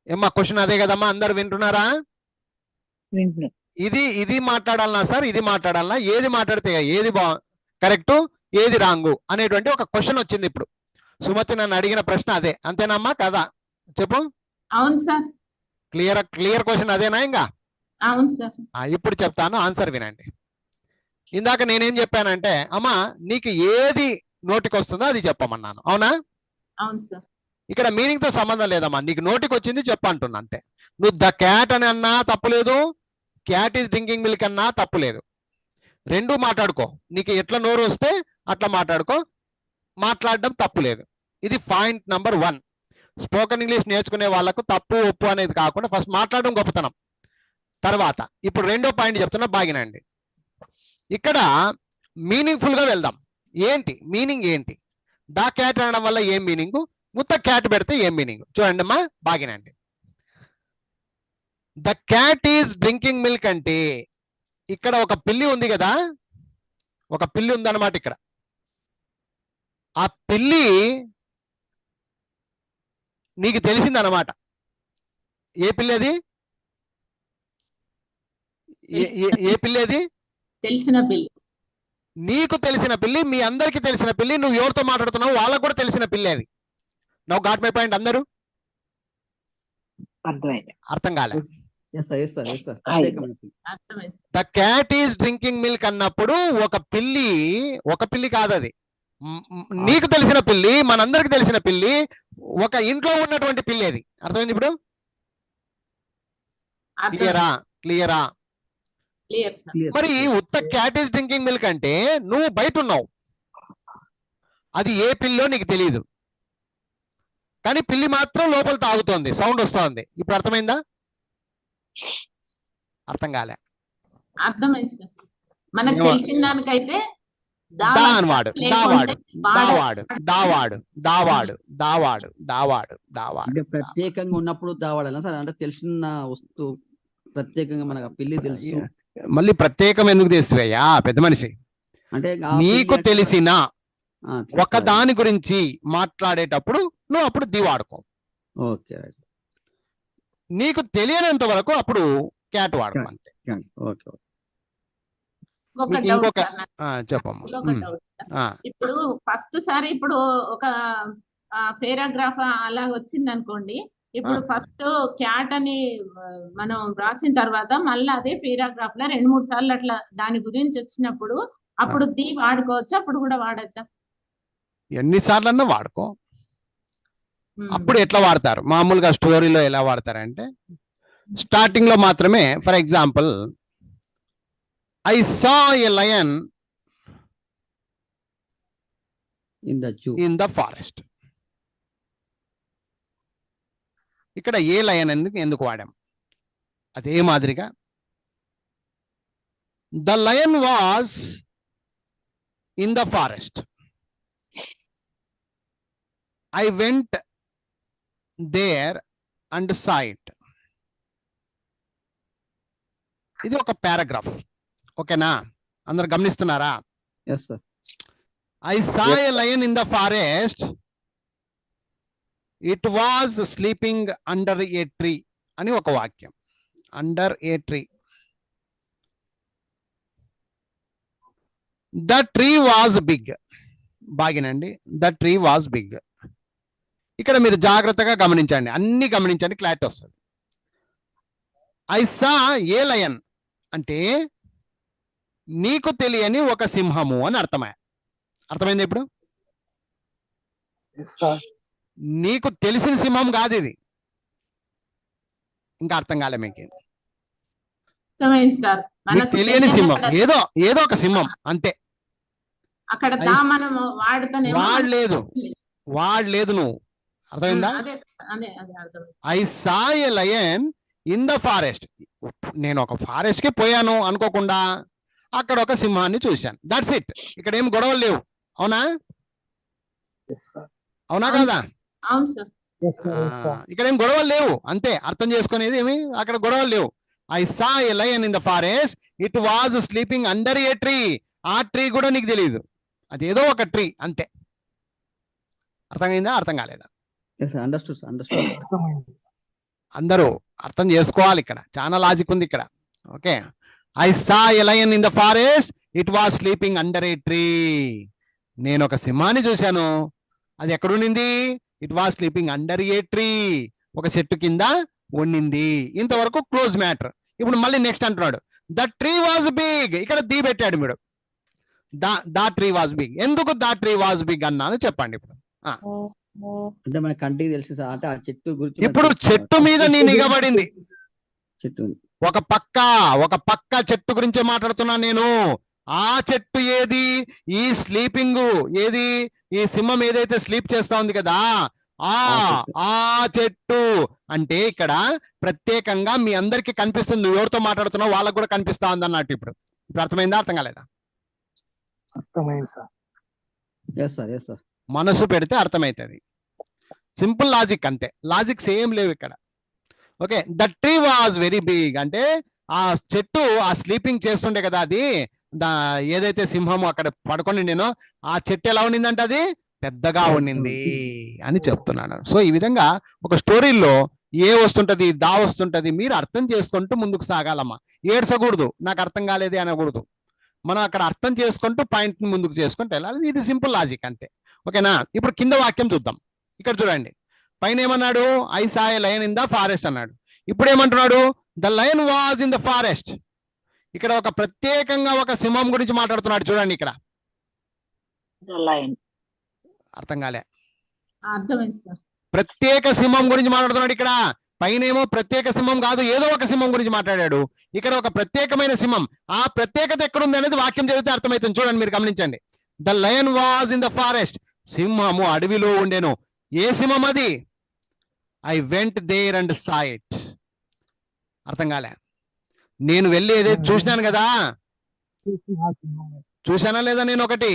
ఏమ్మా క్వశ్చన్ అదే కదమ్మా, అందరు వింటున్నారా? ఇది మాట్లాడాలన్నా సార్, ఇది మాట్లాడాలన్నా, ఏది మాట్లాడితే ఏది కరెక్ట్, ఏది రాంగు అనేటువంటి ఒక క్వశ్చన్ వచ్చింది. ఇప్పుడు సుమతి నన్ను అడిగిన ప్రశ్న అదే, అంతేనమ్మా కదా? చెప్పు. అవును సార్. క్లియర్ క్వశ్చన్ అదేనా? ఇంకా అవును సార్. ఇప్పుడు చెప్తాను, ఆన్సర్ వినండి. ఇందాక నేనేం చెప్పానంటే అమ్మా నీకు ఏది నోటికి వస్తుందో అది చెప్పమన్నాను, అవునా? అవును సార్. ఇక్కడ మీనింగ్ తో సంబంధం లేదమ్మా, నీకు నోటికి వచ్చింది చెప్పంటున్నా అంతే. నువ్వు ద క్యాట్ అని అన్నా తప్పులేదు, క్యాట్ ఈజ్ డ్రింకింగ్ మిల్క్ అన్నా తప్పులేదు. రెండు మాట్లాడుకో, నీకు ఎట్లా నోరు వస్తే అట్లా మాట్లాడుకో, మాట్లాడడం తప్పులేదు. ఇది పాయింట్ నంబర్ 1. స్పోకెన్ ఇంగ్లీష్ నేర్చుకునే వాళ్ళకు తప్పు ఒప్పు అనేది కాకుండా ఫస్ట్ మాట్లాడడం గొప్పతనం. తర్వాత ఇప్పుడు రెండో పాయింట్ చెప్తున్నా, బాగినండి. ఇక్కడ మీనింగ్ఫుల్ గా వెళ్దాం. ఏంటి మీనింగ్? ఏంటి ద క్యాట్ అనడం వల్ల ఏం మీనింగ్, ముత్త క్యాట్ పెడితే ఏం మీనింగ్? చూడండి అమ్మా, బాగినండి. The cat is drinking milk అంటే ఇక్కడ ఒక పిల్లి ఉంది కదా, ఒక పిల్లి ఉందన్నమాట. ఇక్కడ ఆ పిల్లి నీకు తెలిసిందన్నమాట. ఏ పిల్లి అది? ఏ పిల్లి అది? తెలిసిన పిల్లి. నీకు తెలిసిన పిల్లి, మీ అందరికి తెలిసిన పిల్లి. నువ్వు ఎవరితో మాట్లాడుతున్నావు వాళ్ళకు కూడా తెలిసిన పిల్లి అది. నౌ గాట్ మై పాయింట్ అందరూ? అర్థం కాలే? The cat is drinking milk అన్నప్పుడు ఒక పిల్లి కాదు అది. నీకు తెలిసిన పిల్లి, మనందరికి తెలిసిన పిల్లి, ఒక ఇంట్లో ఉన్నటువంటి పిల్లి అది. అర్థమైంది ఇప్పుడు? క్లియరా? మరి ఉత్త క్యాట్ ఈజ్ డ్రింకింగ్ మిల్క్ అంటే నువ్వు బయట ఉన్నావు, అది ఏ పిల్లో నీకు తెలియదు, కానీ పిల్లి మాత్రం లోపల తాగుతోంది, సౌండ్ వస్తోంది. ఇప్పుడు అర్థమైందా? అర్థం కాలే? అర్థమైంది సార్. మనకు తెలిసిన దానికైతే ప్రత్యేకంగా ఉన్నప్పుడు దావాడాలి సార్. అంటే తెలిసిన వస్తువు ప్రత్యేకంగా మనకు పిల్లి తెలుసు, మళ్ళీ ప్రత్యేకం ఎందుకు తెస్తువయ్యా పెద్ద మనిషి? అంటే నీకు తెలిసిన ఒక ఒక దాని గురించి మాట్లాడేటప్పుడు నువ్వు అప్పుడు ది వాడుకో. ఓకే రైట్ నీకు తెలియనంత వరకు అప్పుడు క్యాట్ వాడుకో అంతే. ఓకే ఇంకొక మీకు డౌట్ ఇంకొక సార్ నాకు. చెప్పమ్మా. ఇంకొక డౌట్ సార్. ఆ, ఇప్పుడు ఫస్ట్ సారి ఇప్పుడు ఒక పేరాగ్రాఫ్ అలా వచ్చింది అనుకోండి. ఇప్పుడు ఫస్ట్ క్యాట్ అని మనం రాసిన తర్వాత మళ్ళీ అదే పేరాగ్రాఫ్ లో 2-3 సార్లు అట్లా దాని గురించి వచ్చినప్పుడు అప్పుడు ది వాడుకోవచ్చు, అప్పుడు కూడా వాడద్దా? ఎన్నిసార్లన్నా వాడుకో. అప్పుడు ఎట్లా వాడతారు మామూలుగా స్టోరీలో ఎలా వాడతారంటే స్టార్టింగ్ లో మాత్రమే. For example, I saw a lion in the zoo in the forest. ఇక్కడ ఏ లయన్ ఎందుకు వాడాం? అదే మాదిరిగా the lion was in the forest. I went there and saw it. ఇది ఒక పారాగ్రాఫ్. ఓకేనా? అందరు గమనిస్తున్నారా? Yes sir I saw a lion in the forest. It was sleeping under a tree. అని ఒక వాక్యం. Under a tree. The tree was big. బాగినండి. The tree was big. ఇక్కడ మీరు జాగ్రత్తగా గమనించండి, అన్ని గమనించండి, క్లారిటీ వస్తుంది. I saw a lion అంటే నీకు తెలియని ఒక సింహము అని అర్థమైంది ఇప్పుడు? నీకు తెలిసిన సింహం కాదు ఇది. ఇంకా అర్థం కాలే మీకు? అర్థమైంది సార్. నీకు తెలియని సింహం, ఏదో ఒక సింహం అంతే. అక్కడ మనం వాడుతానేమో వాడలేదు నువ్వు. అర్థమైందా? అదే అర్థమైంది. I saw a lion in the forest. నేను ఒక ఫారెస్ట్ కి పోయాను అనుకోకుండా, అక్కడ ఒక సింహాన్ని చూశాను. That's it. ఇక్కడ ఏం గొడవలు లేవు. అవునా? అవునా కాదా? అవును సార్. ఇక్కడ ఏం గొడవలు లేవు, అంతే. అర్థం చేసుకునేది ఏమి అక్కడ గొడవలు లేవు. I saw a lion in the forest. It was sleeping under a tree. ఆ ట్రీ కూడా నీకు తెలియదు, అదేదో ఒక ట్రీ అంతే. అర్థమైందా? అర్థం కాలేదా? అందరూ అర్థం చేసుకోవాలి. ఇక్కడ చాలా లాజిక్ ఉంది ఇక్కడ. Okay. I saw a lion in the forest. It was sleeping under a tree. నేను ఒక సింహాన్ని చూశాను, అది ఎక్కడుండింది? It was sleeping under a tree. ఒక చెట్టు కింద ఉండింది. ఇంతవరకు క్లోజ్ మ్యాటర్. ఇప్పుడు మళ్ళీ నెక్స్ట్ అంటున్నాడు, ద ట్రీ వాజ్ బిగ్. ఇక్కడ ది పెట్టాడు మీరు. దా ట్రీ వాజ్ బిగ్. ఎందుకు దా ట్రీ వాజ్ బిగ్ అన్నాను చెప్పండి ఇప్పుడు. అంటే మన కంటికి తెలిసి సార్, అంటే ఆ చెట్టు గురించి ఇప్పుడు చెట్టు మీద నీ నిగబడింది. చెట్టు ఒక పక్క చెట్టు గురించే మాట్లాడుతున్నా నేను. ఆ చెట్టు ఏది? ఈ స్లీపింగ్ ఏది? ఈ సింహం ఏదైతే స్లీప్ చేస్తా ఉంది కదా, ఆ చెట్టు అంటే ఇక్కడ ప్రత్యేకంగా మీ అందరికి కనిపిస్తుంది. నువ్వు ఎవరితో మాట్లాడుతున్నావు వాళ్ళకు కూడా కనిపిస్తా ఉంది అన్నట్టు. ఇప్పుడు అర్థమైందా? అర్థం కాలేదా? అర్థమైంది sir. Yes sir yes sir మనసు పెడితే అర్థమవుతుంది. సింపుల్ లాజిక్ అంతే. లాజిక్స్ ఏం లేవు ఇక్కడ. Okay. The tree was very big అంటే ఆ చెట్టు ఆ స్లీపింగ్ చేస్తుండే కదా, అది ఏదైతే సింహము అక్కడ పడుకొని నేను, ఆ చెట్టు ఎలా ఉండిందంటే అది పెద్దగా ఉండింది అని చెప్తున్నాను. సో ఈ విధంగా ఒక స్టోరీలో ఏ వస్తుంటది, దా వస్తుంటది, మీరు అర్థం చేసుకుంటూ ముందుకు సాగాలమ్మా. ఏడ్చకూడదు, నాకు అర్థం కాలేదే అనకూడదు. మనం అక్కడ అర్థం చేసుకుంటూ పాయింట్ ని ముందుకు చేసుకుంటూ వెళ్ళాలి. ఇది సింపుల్ లాజిక్ అంతే. ఓకేనా? ఇప్పుడు కింద వాక్యం చూద్దాం. ఇక్కడ చూడండి, పైన ఏమన్నాడు? I saw a lion in the forest అన్నాడు. ఇప్పుడు ఏమంటున్నాడు? The lion was in the forest. ఇక్కడ ఒక ప్రత్యేకంగా ఒక సింహం గురించి మాట్లాడుతున్నాడు. చూడండి ఇక్కడ. అర్థం కాలే? అర్థమైంది సార్. ప్రత్యేక సింహం గురించి మాట్లాడుతున్నాడు ఇక్కడ. పైన ఏమో ప్రత్యేక సింహం కాదు, ఏదో ఒక సింహం గురించి మాట్లాడాడు. ఇక్కడ ఒక ప్రత్యేకమైన సింహం. ఆ ప్రత్యేకత ఎక్కడుంది అనేది వాక్యం చదివితే అర్థమవుతుంది. చూడండి, మీరు గమనించండి. The lion was in the forest. సింహము అడవిలో ఉండేను. ఏ సింహం అది? I went there and saw it. అర్థం కాలే? నేను వెళ్ళి ఏదైతే చూసినాను కదా, చూశానా లేదా నేను ఒకటి?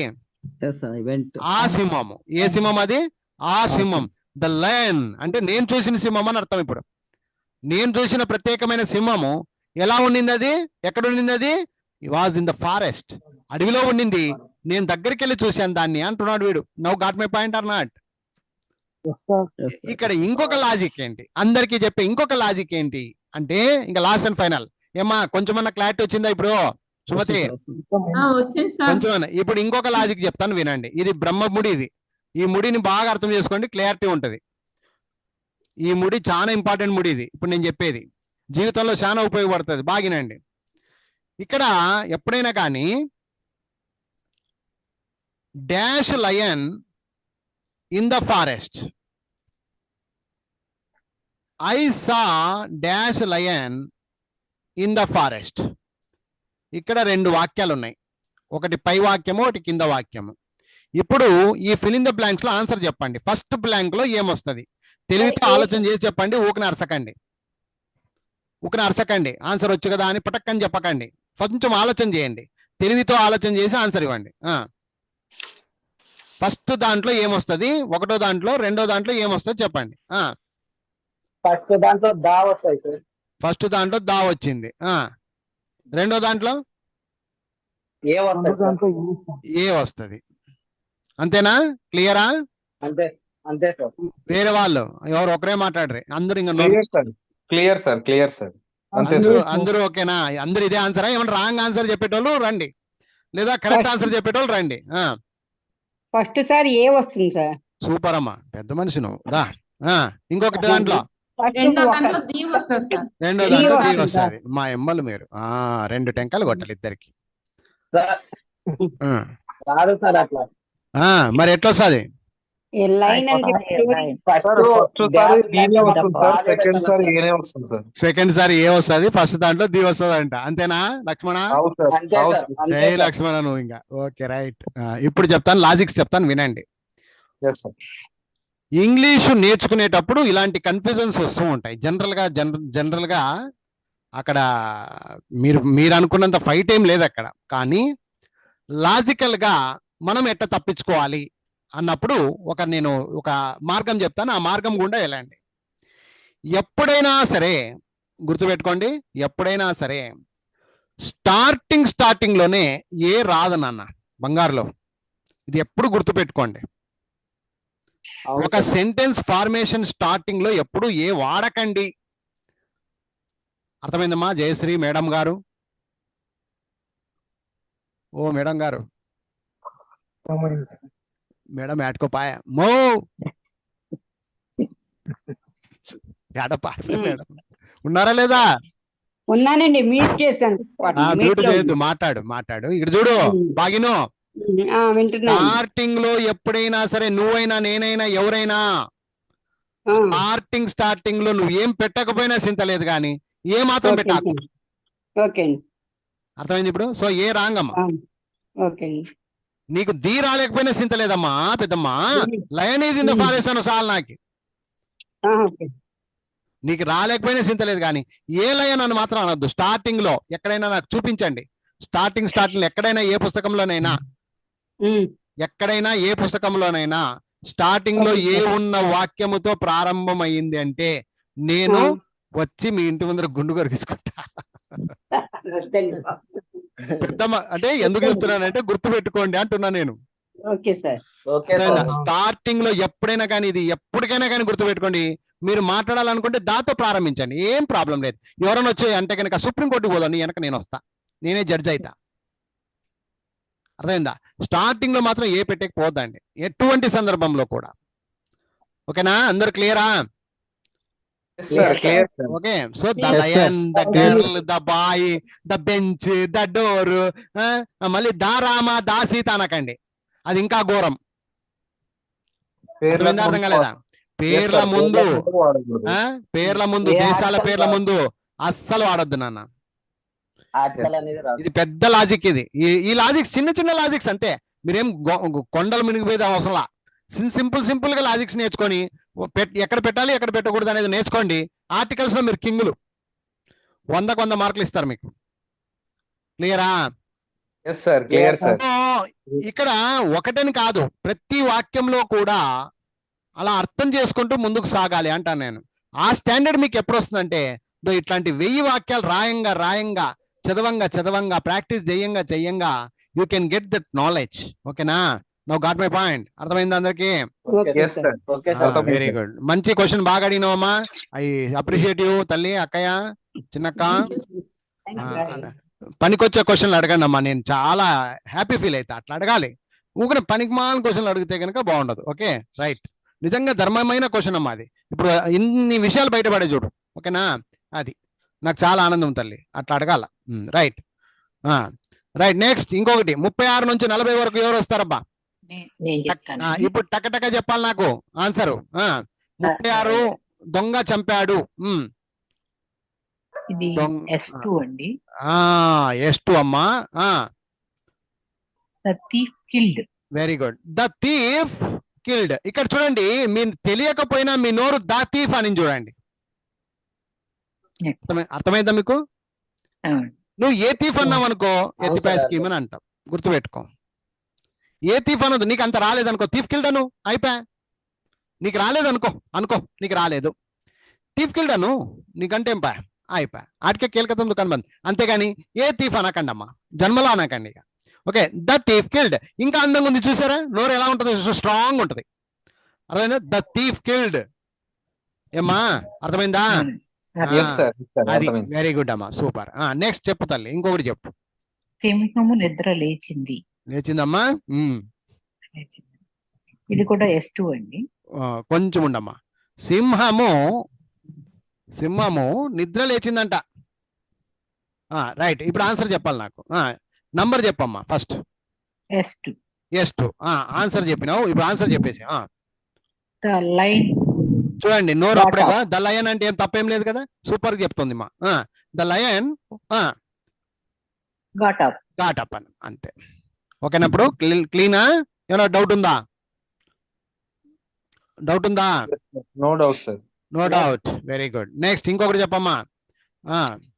ఆ సింహము. ఏ సింహం అది? ఆ సింహం. ద లయన్ అంటే నేను చూసిన సింహం అని అర్థం. ఇప్పుడు నేను చూసిన ప్రత్యేకమైన సింహము ఎలా ఉండింది అది? ఎక్కడ ఉండింది అది? వాజ్ ఇన్ ద ఫారెస్ట్, అడవిలో ఉండింది. నేను దగ్గరికి వెళ్ళి చూశాను దాన్ని అంటున్నాడు వీడు. Now got my point or not? Yes sir. ఇక్కడ ఇంకొక లాజిక్ ఏంటి, అందరికీ చెప్పే ఇంకొక లాజిక్ ఏంటి అంటే, ఇంకా లాస్ట్ అండ్ ఫైనల్. ఏమా కొంచెమన్నా క్లారిటీ వచ్చిందా ఇప్పుడు సుమతి? వచ్చింది సార్. కొంచెం. ఇప్పుడు ఇంకొక లాజిక్ చెప్తాను వినండి. ఇది బ్రహ్మముడి. ఇది ఈ ముడిని బాగా అర్థం చేసుకోండి, క్లారిటీ ఉంటది. ఈ ముడి చాలా ఇంపార్టెంట్ ముడి. ఇది ఇప్పుడు నేను చెప్పేది జీవితంలో చాలా ఉపయోగపడుతుంది. బాగినండి. ఇక్కడ ఎప్పుడైనా కానీ dash lion in the forest, I saw dash lion in the forest. ఇక్కడ రెండు వాక్యాలు ఉన్నాయి, ఒకటి పై వాక్యము, ఒకటి కింద వాక్యము. ఇప్పుడు ఈ ఫిల్ ఇన్ ద బ్లాంక్స్ లో ఆన్సర్ చెప్పండి. ఫస్ట్ బ్లాంక్ లో ఏమొస్తుంది? తెలివితో ఆలోచన చేసి చెప్పండి, ఊకన అరసకండి. ఊకన అరసకండి, ఆన్సర్ వచ్చు కదా అని పటక్కని చెప్పకండి. కొంచెం ఆలోచన చేయండి, తెలివితో ఆలోచన చేసి ఆన్సర్ ఇవ్వండి. ఫస్ట్ దాంట్లో ఏమొస్తుంది? ఒకటో దాంట్లో, రెండో దాంట్లో ఏమొస్తుంది చెప్పండి. ఫస్ట్ దాంట్లో దా వస్తాయి సార్. ఫస్ట్ దాంట్లో దా వచ్చింది. రెండో దాంట్లో ఏ వస్తాయి సార్? దాంట్లో ఏ సార్? ఏ వస్తుంది. అంతేనా? క్లియరా? అంతే అంతే సార్. వేరే వాళ్ళు ఎవరు ఒకరే మాట్లాడరు, అందరూ ఇంకా క్లియర్ సార్, క్లియర్ సార్. అంతే అందరూ సార్. అందరూ ఓకేనా? అందరూ ఇదే ఆన్సరా? ఏమన్నా రాంగ్ ఆన్సర్ చెప్పేటోళ్ళు రండి, లేదా కరెక్ట్ ఆన్సర్ చెప్పేటోళ్ళు రండి. ఫస్ట్ సార్ ఏ వస్తుంది సార్. సూపర్ అమ్మా, పెద్ద మనిషి నువ్వు. దా ఇంకొకటి దాంట్లో, రెండో దాంట్లో ది వస్తుంది సార్. రెండో దాంట్లో ది వస్తుంది. మా ఎమ్మలు మీరు 2 టెంకాలు కొట్టాలి ఇద్దరికి. సార్ రాదు సార్ అట్లా. మరి ఎట్లా వస్తుంది? లైన్ అంటే ఫస్ట్ ఫస్ట్ సారి దీనే వస్తుంది సార్, సెకండ్ సారి ఏనే వస్తుంది సార్. సెకండ్ సారి ఏ వస్తుంది, ఫస్ట్ దాంట్లో ది వస్తుంది అంట. అంతేనా లక్ష్మణ? అవును సార్, అంతే అవును సార్. సార్. అంతే జై సార్. లక్ష్మణ నువ్వు ఇంకా. Okay right. ఇప్పుడు చెప్తాను, లాజిక్స్ చెప్తాను వినండి. Yes, sir. ఇంగ్లీషు నేర్చుకునేటప్పుడు ఇలాంటి కన్ఫ్యూజన్స్ వస్తూ ఉంటాయి. జనరల్ గా అక్కడ మీరు అనుకున్నంత ఫైట్ ఏం లేదు అక్కడ. కానీ లాజికల్ గా మనం ఎట్లా తప్పించుకోవాలి అన్నప్పుడు నేను ఒక మార్గం చెప్తాను, ఆ మార్గం గుండా వెళ్ళండి. ఎప్పుడైనా సరే గుర్తుపెట్టుకోండి, ఎప్పుడైనా సరే స్టార్టింగ్ లోనే ఏ రాదు నాన్న బంగారులో. ఇది ఎప్పుడు గుర్తుపెట్టుకోండి. అవును ఒక సార్. సెంటెన్స్ ఫార్మేషన్ స్టార్టింగ్ లో ఎప్పుడు ఏ వాడకండి. అర్థమైందమ్మా జయశ్రీ మేడం గారు? ఓ మేడం గారు, అర్థమైంది సార్. మేడం ఏటకోపాయ మో మేడం ఉన్నారా లేదా? ఉన్నానండి, మ్యూట్ చేశాను. మ్యూట్ చేయొద్దు, మాట్లాడు. ఇక్కడ చూడు బాగినో. వింటున్నాను. స్టార్టింగ్ లో ఎప్పుడైనా సరే నువ్వైనా నేనైనా ఎవరైనా స్టార్టింగ్ లో నువ్వు ఏం పెట్టకపోయినా చింతలేదు, కానీ ఏ మాత్రం పెట్టాకు. ఓకే అండి. అర్థమైంది ఇప్పుడు? సో ఏ రాంగమ్మా, ఓకే అండి. నీకు దీ రాలేకపోయినా చింతలేదమ్మా పెద్దమ్మా. Lion is in the forest అను సాల్ నాకు. ఓకే. నీకు రాలేకపోయినా చింతలేదు, కానీ ఏ లయన్ అని మాత్రం అనొద్దు. స్టార్టింగ్ లో ఎక్కడైనా నాకు చూపించండి. స్టార్టింగ్ లో ఎక్కడైనా ఏ పుస్తకంలోనైనా స్టార్టింగ్ లో ఏ ఉన్న వాక్యముతో ప్రారంభం అయింది అంటే నేను వచ్చి మీ ఇంటి ముందర గుండు కొరికించుకుంటా. పెద్దమ్మ అంటే ఎందుకు చెప్తున్నానంటే గుర్తు పెట్టుకోండి అంటున్నా నేను. Okay sir. Okay sir. Starting లో ఎప్పుడైనా కానీ, ఇది ఎప్పటికైనా కానీ గుర్తు పెట్టుకోండి. మీరు మాట్లాడాలనుకుంటే దాంతో ప్రారంభించండి, ఏం ప్రాబ్లం లేదు. ఎవరైనా వచ్చే అంటే కనుక సుప్రీంకోర్టుకి పోదాం, నీ వెనక నేను వస్తా, నేనే జడ్జి అవుతా. అర్థమైందా? స్టార్టింగ్ లో మాత్రం ఏ పెట్టకపోద్దండి ఎటువంటి సందర్భంలో కూడా. ఓకేనా? అందరు క్లియరా? Yes, sir, clear, sir. Okay. So the lion, the girl, the boy, the bench, the door, మళ్ళీ దా రామ, దా సీత అనకండి, అది ఇంకా ఘోరం. పేర్ల అర్థం కాలేదా? పేర్ల Yes, sir, ముందు వాడకూడదు. పేర్ల ముందు, ఏ దేశాల అర్థం పేర్ల కాదు. ముందు అస్సలు వాడొద్దు నాన్న. ఆర్టికల్ అనేది రాదు. ఇది పెద్ద లాజిక్. ఇది ఈ లాజిక్స్ చిన్న లాజిక్స్ అంతే. మీరేం కొండలు మునిగిపోయేది అవసరంలా. సింపుల్ గా లాజిక్స్ నేర్చుకొని ఎక్కడ పెట్టాలి ఎక్కడ పెట్టకూడదు అనేది నేర్చుకోండి. ఆర్టికల్స్ లో మీరు కింగులు, 100 మార్కులు ఇస్తారు మీకు. క్లియరా? Yes, sir, clear, sir. ఇక్కడ ఒకటని కాదు, ప్రతి వాక్యంలో కూడా అలా అర్థం చేసుకుంటూ ముందుకు సాగాలి అంటాను నేను. ఆ స్టాండర్డ్ మీకు ఎప్పుడు వస్తుందంటే ఇట్లాంటి 1000 వాక్యాలు రాయంగా చదవంగా ప్రాక్టీస్ చెయ్యంగా you can get that knowledge. ఓకేనా? Now got my point. అర్థమైంది అందరికి? Okay yes sir. Sir. Okay sir. Very good. మంచి క్వశ్చన్ బాగా అడిగినావమ్మా. ఐ అప్రిషియేట్ యూ తల్లి, అక్కయ్య, చిన్నక్క. పనికొచ్చే క్వశ్చన్లు అడగండి అమ్మా. నేను చాలా హ్యాపీ ఫీల్ అవుతా అట్లా అడగాలి. ఊరికే పనికి మాలిన క్వశ్చన్లు అడిగితే కనుక బాగుండదు. Okay right. నిజంగా ధర్మమైన క్వశ్చన్ అమ్మా అది. ఇప్పుడు ఇన్ని విషయాలు బయటపడే చూడు. ఓకేనా? అది నాకు చాలా ఆనందం తల్లి, అట్లా అడగాల. Right right. నెక్స్ట్ ఇంకొకటి 36 నుంచి 40 వరకు ఎవరు వస్తారబ్బా? నేను చెప్తాను. ఇప్పుడు టక చెప్పాలి నాకు ఆన్సరు. 36 దొంగ చంపాడు. ఇది దొంగ- S2 అండి. S2 అమ్మా. The thief killed. Very good. The thief killed. ఇక్కడ చూడండి, మీరు తెలియకపోయినా మీ నోరు ద థీఫ్ అని చూడండి. అర్థమైందా మీకు? అవును. నువ్వు ఏ థీఫ్ అన్నావు అనుకో, అవును ఎత్తిపాయ సార్. స్కీమ్ అని అంటాం. గుర్తుపెట్టుకో. ఏ థీఫ్ అనదు. నీకు అంత రాలేదనుకో, థీఫ్ కిల్డ్ అను, అయిపోయా. నీకు రాలేదనుకో, నీకు రాలేదు, థీఫ్ కిల్డ్ అను, నీకంటే ఏం పా, అయిపోయా. ఆటికే కీలకతం దుకాణం బంద్. అంతేగాని ఏ థీఫ్ అనకండి అమ్మా, జన్మలో అనకండి. ఇక ఓకే, ద థీఫ్ కిల్డ్. ఇంకా అందంగా ఉంది చూసారా? నోరు ఎలా ఉంటుంది? స్ట్రాంగ్ ఉంటుంది. అర్థమైందా? The thief killed. ఏమ్మా అర్థమైందా? Yes sir. అది వెరీ గుడ్ అమ్మా, సూపర్. నెక్స్ట్ చెప్పు తల్లి, ఇంకొకటి చెప్పు. సింహము నిద్ర లేచింది. లేచిందమ్మా. ఇది కూడా S2 అండి. కొంచెం ఉండమ్మా. సింహము నిద్ర లేచిందంట. రైట్. ఇప్పుడు ఆన్సర్ చెప్పాలి నాకు. నంబర్ చెప్పమ్మా ఫస్ట్. S2. ఆన్సర్ చెప్పినావు, ఇప్పుడు ఆన్సర్ చెప్పేసి. The lion చూడండి, నోరు అప్పుడే ద లయన్ అంటే ఏం తప్పేం లేదు కదా, సూపర్ గా చెప్తుంది మా. The lion got up. Got up అని, అంతే. ఓకేనప్పుడు క్లీనా? ఏమైనా డౌట్ ఉందా? No doubt sir. No doubt. Very good. Next ఇంకొకటి చెప్పమ్మా.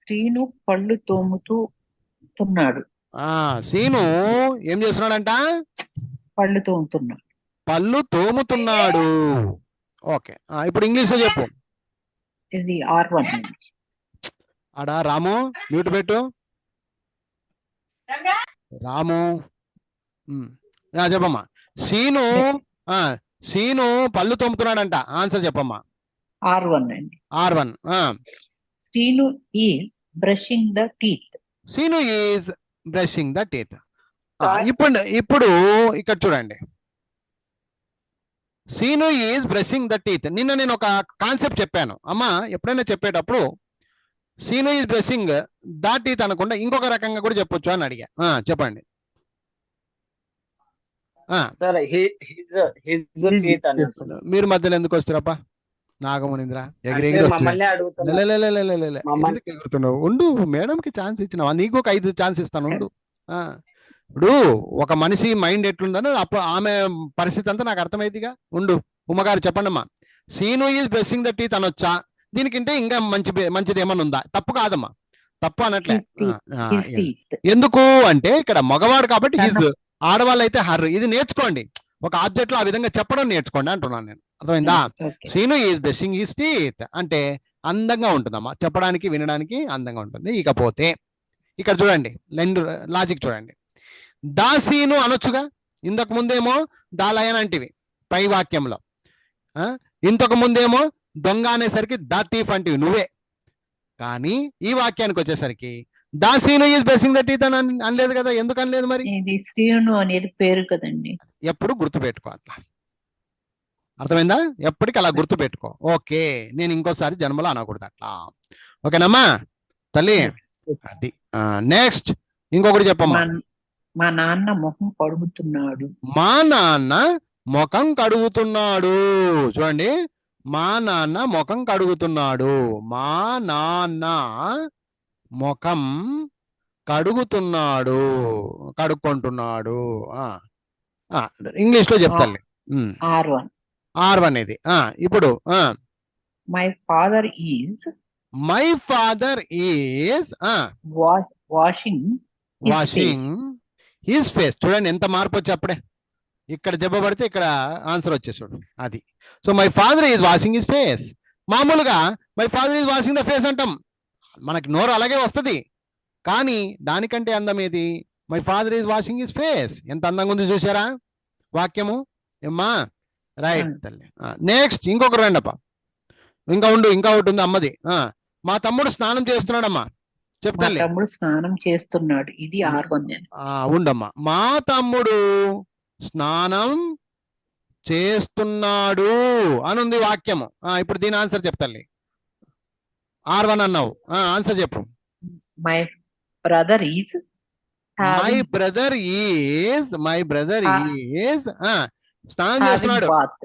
శ్రీను పళ్ళు తోముతున్నాడు. సీను ఏం చేస్తున్నాడంట? పళ్ళు తోముతున్నాడు. పళ్ళు తోముతున్నాడు. ఓకే, ఇప్పుడు ఇంగ్లీష్ లో చెప్పు. ఇది R1 అండి. ఆడా రాము మ్యూట్ పెట్టు. రాము చెప్పమ్మా. సీను పళ్ళు తోముతున్నాడంట. ఆన్సర్ చెప్పమ్మా. R1 అండి. R1. Srinu is brushing the teeth. Seenu is brushing the teeth. ఇప్పుడు ఇక్కడ చూడండి, Seenu is brushing the teeth. నిన్న నేను ఒక కాన్సెప్ట్ చెప్పాను అమ్మా. ఎప్పుడైనా చెప్పేటప్పుడు Seenu is brushing the teeth అనకుండా ఇంకొక రకంగా కూడా చెప్పొచ్చు అని అడిగా. చెప్పండి. సార్ హిజ్ టీత్ అని అంటున్నారు. మీరు మధ్యలో ఎందుకు వస్తారప్పా నాగమునింద్ర? ఎగిరెగిరి అంటే వస్తున్నాయి. మమ్మల్ని అడుగుతున్నారు. ఎందుకు ఎగురుతున్నావు? ఉండు, మేడంకి ఛాన్స్ ఇచ్చినావా? నీకు ఒక 5 ఛాన్స్ ఇస్తాను, ఉండు. ఇప్పుడు ఒక మనిషి మైండ్ ఎట్లుందని అప్పుడు ఆమె పరిస్థితి అంతా నాకు అర్థమైందిగా. ఉండు. ఉమ్మగారు చెప్పండి అమ్మా. Seenu is brushing the teeth అనొచ్చా? దీనికంటే ఇంకా మంచిది ఏమన్నా ఉందా? తప్పు కాదమ్మా, తప్పు అనట్లే. His teeth. ఎందుకు అంటే ఇక్కడ మగవాడు కాబట్టి హిజ్, ఆడవాళ్ళు అయితే హర్. ఇది నేర్చుకోండి. ఒక ఆబ్జెక్ట్ లో ఆ విధంగా చెప్పడం నేర్చుకోండి అంటున్నాను నేను. అర్థమైందా? Okay. Seenu is brushing his teeth అంటే అందంగా ఉంటుందమ్మా, చెప్పడానికి వినడానికి అందంగా ఉంటుంది. ఇకపోతే ఇక్కడ చూడండి, లాజిక్ చూడండి. దా సీను అనొచ్చుగా. ఇంతకు ముందేమో దా లయన్ అంటివి పై వాక్యంలో. ఇంతకు ముందేమో దొంగ అనేసరికి దా థీఫ్ అంటివి నువ్వే. కానీ ఈ వాక్యానికి వచ్చేసరికి the Seenu is brushing the teeth అని అనలేదు కదా. ఎందుకు అనలేదు మరి? ఇది శ్రీను అనేది పేరు కదండి. ఎప్పుడు గుర్తు పెట్టుకో అట్లా. అర్థమైందా? ఎప్పటికి అలా గుర్తు పెట్టుకో. ఓకే, నేను ఇంకోసారి జన్మలో అనకూడదు అట్లా. ఓకేనమ్మా తల్లి? అది. నెక్స్ట్ ఇంకొకటి చెప్పమ్మా. మా నాన్న మొహం కడుగుతున్నాడు. మా నాన్న ముఖం కడుగుతున్నాడు. చూడండి, మా నాన్న ముఖం కడుగుతున్నాడు. మా నాన్న ముఖం కడుగుతున్నాడు, కడుక్కుంటున్నాడు. ఇంగ్లీష్ లో చెప్తాను. R1. R1 ఇది. ఇప్పుడు my father is washing his face. చూడండి ఎంత మార్పు వచ్చి అప్పుడే. ఇక్కడ దెబ్బ పడితే ఇక్కడ ఆన్సర్ వచ్చేసాడు. అది. So my father is washing his face. మామూలుగా my father is washing the face అంటాం. మనకి నోరు అలాగే వస్తుంది, కానీ దానికంటే అందం ఏది? My father is washing his face. ఎంత అందంగా ఉంది చూసారా వాక్యము ఏమ్మా? రైట్ తల్లి. నెక్స్ట్ ఇంకొక రండప్ప, ఇంకా ఒకటి ఉంది అమ్మది. మా తమ్ముడు స్నానం చేస్తున్నాడమ్మా, మా చెప్తాలే. తమ్ముడు స్నానం చేస్తున్నాడు. ఇది R1 నేను. ఉండమ్మా. మా తమ్ముడు స్నానం చేస్తున్నాడు అని ఉంది వాక్యము. ఇప్పుడు దీని ఆన్సర్ చెప్తాలి. R1 అన్నావు, ఆన్సర్ చెప్పు. My brother is my brother is స్నానం చేస్తున్నాడు. Bath.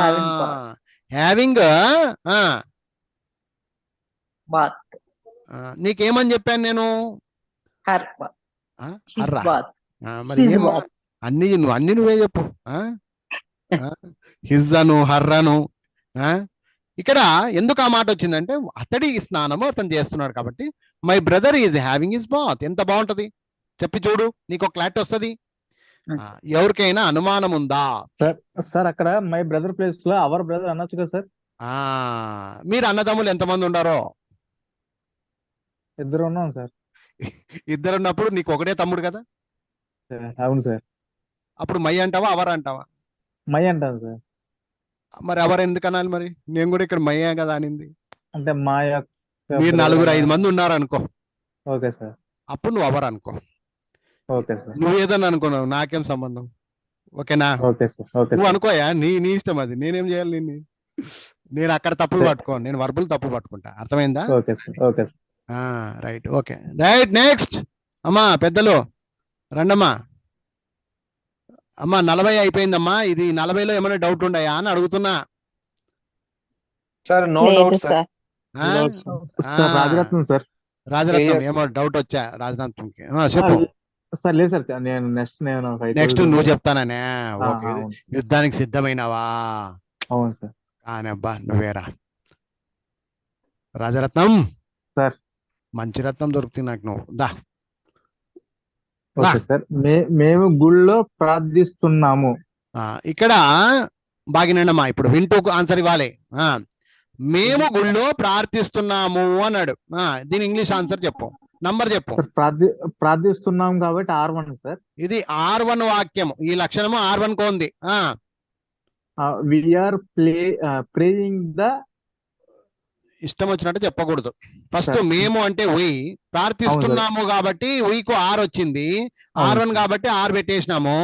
Having bath. Having bath. నీకేమని చెప్పాను నేను? హర్ హర్రా. బాత్. మరి His ఏమో bath. అన్ని నువ్వే చెప్పు. హిజ్జను హర్రను. ఇక్కడ ఎందుకు ఆ మాట వచ్చిందంటే అతడి స్నానము అతను చేస్తున్నాడు కాబట్టి my brother is having his bath. ఎంత బాగుంటది చెప్పి చూడు, నీకు క్లారిటీ వస్తుంది. ఎవరికైనా అనుమానం ఉందా? సార్ అక్కడ మై బ్రదర్ ప్లేస్ లో అవర్ బ్రదర్ అనొచ్చు కదా సార్? మీరు అన్నదమ్ములు ఎంతమంది ఉండారో? ఇద్దరు ఉన్నాం సార్. ఇద్దరు ఉన్నప్పుడు నీకు ఒకటే తమ్ముడు కదా, అవును సార్. అప్పుడు మై అంటావా అవర్ అంటావా? మై అంటాను సార్. మరి అవర్ ఎందుకు అనాలి? మరి నేను కూడా ఇక్కడ మయ్యా కదా అనింది. అంటే మా యొక్క మీరు 4-5 మంది ఉన్నారు అనుకో, ఓకే సార్. అప్పుడు నువ్వు అవర్ అనుకో. Okay sir. నువ్వు ఏదన్నా అనుకున్నావు, నాకేం సంబంధం. ఓకేనా? Okay sir. ఓకే నువ్వు సార్. అనుకోయా, నీ ఇష్టం అది. నేనేం చేయాలి నిన్ను? నేను అక్కడ తప్పులు పట్టుకోను, నేను వర్బులు తప్పు పట్టుకుంటా. అర్థమైందా? Okay sir. Okay sir. Right. Okay right. Next అమ్మా పెద్దలు రండమ్మా. అమ్మా 40 అయిపోయిందమ్మా. ఇది 40లో ఏమైనా డౌట్ ఉన్నాయా అని అడుగుతున్నా. సార్ నో లేదు doubt sir. Sir. Sir Rajaratnam sir. Rajaratnam ఏమో డౌట్ వచ్చా రాజరత్నంకి? చెప్పు. సార్ లేదు సార్, నేను నెక్స్ట్ నువ్వు చెప్తాననే. ఓకే. అవును. యుద్ధానికి సిద్ధమైనవా? అవును సార్. కానీ అబ్బా నువ్వేరా రాజరత్నం. సార్. మంచి మంచి రత్నం దొరుకుతుంది నాకు. నువ్వు దా. Okay sir. మేము గుళ్ళో ప్రార్థిస్తున్నాము. ఇక్కడ బాగినండమ్మా. ఇప్పుడు వింటూ ఆన్సర్ ఇవ్వాలి. మేము గుళ్ళో ప్రార్థిస్తున్నాము అన్నాడు. దీని ఇంగ్లీష్ ఆన్సర్ చెప్పు, నంబర్ చెప్పు. సార్ ప్రార్థిస్తున్నాం కాబట్టి R1 సార్. ఇది R1 వాక్యం. ఈ లక్షణము R1 కో ఉంది. We are praying the. ఇష్టం వచ్చినట్టు చెప్పకూడదు. First sir. మేము అంటే ఉయ్, ప్రార్థిస్తున్నాము కాబట్టి ఉయ్కు R వచ్చింది. అవును R1 సార్. కాబట్టి R పెట్టేసినాము.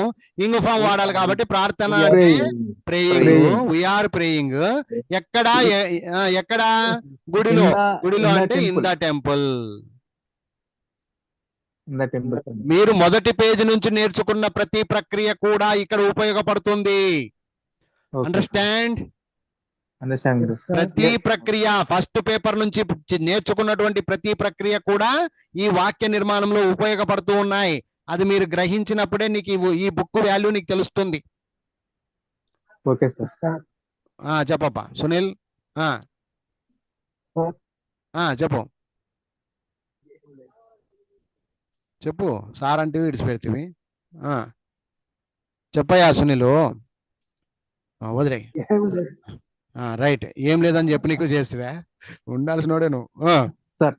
ఇంగ్ ఫామ్ వాడాలి కాబట్టి ప్రార్థన We are అంటే praying. Praying. Praying. We are praying. ఎక్కడ ఎక్కడ? గుడిలో. గుడిలో అంటే ఇన్ ద టెంపుల్. మీరు మొదటి పేజీ నుంచి నేర్చుకున్న ప్రతి ప్రక్రియ కూడా ఇక్కడ ఉపయోగపడుతుంది. అండర్స్టాండ్? ప్రతి ప్రక్రియ ఫస్ట్ పేపర్ నుంచి నేర్చుకున్నటువంటి ప్రతి ప్రక్రియ కూడా ఈ వాక్య నిర్మాణంలో ఉపయోగపడుతూ ఉన్నాయి. అది మీరు గ్రహించినప్పుడే నీకు ఈ బుక్ వాల్యూ నీకు తెలుస్తుంది. Okay sir. చెప్పప్పా సునీల్. చెప్పు చెప్పు. సార్ అంటే విడిచిపెడుతుంది. చెప్పయ్యా సునీలు. వదిలే. రైట్. ఏం లేదని చెప్పి నీకు చేస్తువా? ఉండాల్సినోడే నువ్వు. సార్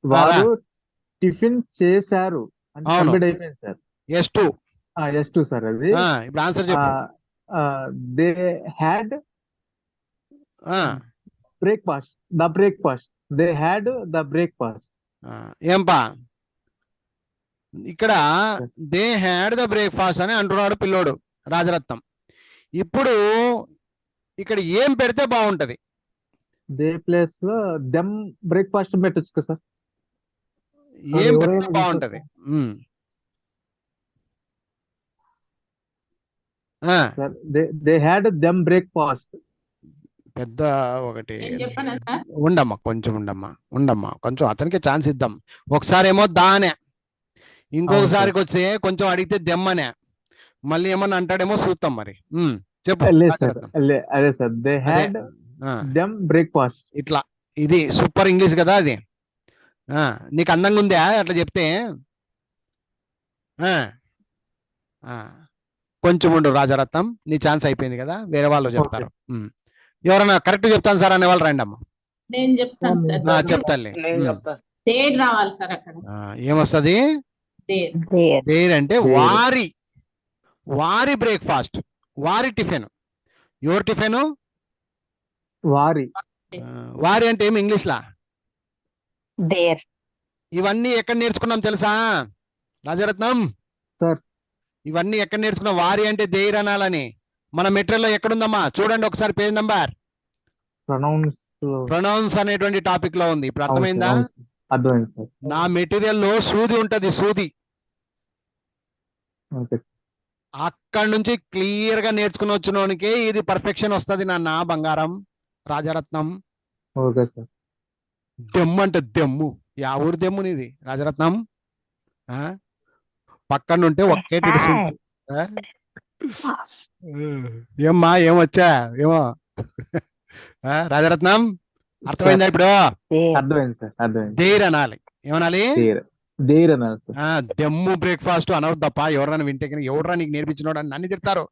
వారు టిఫిన్ చేశారు అంటే అవును. కంప్లీట్ అయిపోయింది సార్. S2. S2 సార్ అది. ఇప్పుడు ఆన్సర్ చెప్పు. They had breakfast. They had the breakfast. ఏంపా ఇక్కడ దే హ్యాడ్ ద బ్రేక్ఫాస్ట్ అని అంటున్నాడు పిల్లోడు రాజరత్నం. ఇప్పుడు ఇక్కడ ఏం పెడితే బాగుంటది? దే ప్లేస్ లో దెమ్ బ్రేక్ఫాస్ట్ పెట్టచ్చు కదా సార్? ఏం పెడితే ఎవరైనా బాగుంటది? Sir they had them breakfast. పెద్ద ఒకటి నేను చెప్పనా సార్? ఉండమ్మా, కొంచెం ఉండమ్మా కొంచెం అతనికి ఛాన్స్ ఇద్దాం. ఒకసారి ఏమో దానే, ఇంకొకసారికి వచ్చే కొంచెం అడిగితే దెమ్మనే, మళ్ళీ ఏమన్నా అంటాడేమో చూస్తాం. మరి చెప్పు. లేదు సార్, అదే sir they had them breakfast. ఇట్లా ఇది సూపర్ ఇంగ్లీష్ కదా అది. నీకు అందంగా ఉందా అట్లా చెప్తే? కొంచెం ఉండు రాజరత్నం, నీ ఛాన్స్ అయిపోయింది కదా, వేరే వాళ్ళు చెప్తారు. ఎవరైనా కరెక్ట్ చెప్తాను సార్ అనే వాళ్ళు రండి అమ్మా. నేను చెప్తాను సార్. చెప్తానులే. నేను చెప్తా. దేర్ రావాలి సార్ అక్కడ. ఏమొస్తుంది? దేర్. దేర్ అంటే There. వారి బ్రేక్ఫాస్ట్, వారి టిఫిన్. యువర్ టిఫిన్ వారి. వారి అంటే ఏమి ఇంగ్లీష్ లా? దేర్. ఇవన్నీ ఎక్కడ నేర్చుకున్నాం తెలుసా రాజరత్నం? సార్. ఇవన్నీ ఎక్కడ నేర్చుకున్నాం? వారి అంటే దేర్ అనాలని. మన మెటీరియల్లో ఎక్కడుందమ్మా చూడండి ఒకసారి, పేజ్ నంబర్. ప్రొనౌన్స్ అనేటువంటి టాపిక్ లో ఉంది. ఇప్పుడు అర్థమైందా? అర్థమైంది సార్. నా మెటీరియల్ లో సూది ఉంటది, సూది. Okay sir. అక్కడి నుంచి క్లియర్ గా నేర్చుకుని వచ్చినోనికే ఇది పర్ఫెక్షన్ వస్తది నాన్న బంగారం రాజరత్నం. Okay sir. దెమ్ము అంటే దెమ్ము. యా ఊరు దెమ్ము నీది రాజరత్నం? పక్కన ఉంటే ఒక్కేటి ఏమ్మా ఏమొచ్చా ఏమో రాజరత్నం అర్థమైందా ఇప్పుడు? అర్థమైంది సార్. అర్థమైంది. దేర్ అనాలి. ఏమనాలి? దేర్ అనాలి సార్. దెమ్ము బ్రేక్ఫాస్ట్ అనవద్దప్ప. ఎవరైనా వింటే ఎవడరా నీకు నేర్పించినోడు అని నన్ను తిడతారు.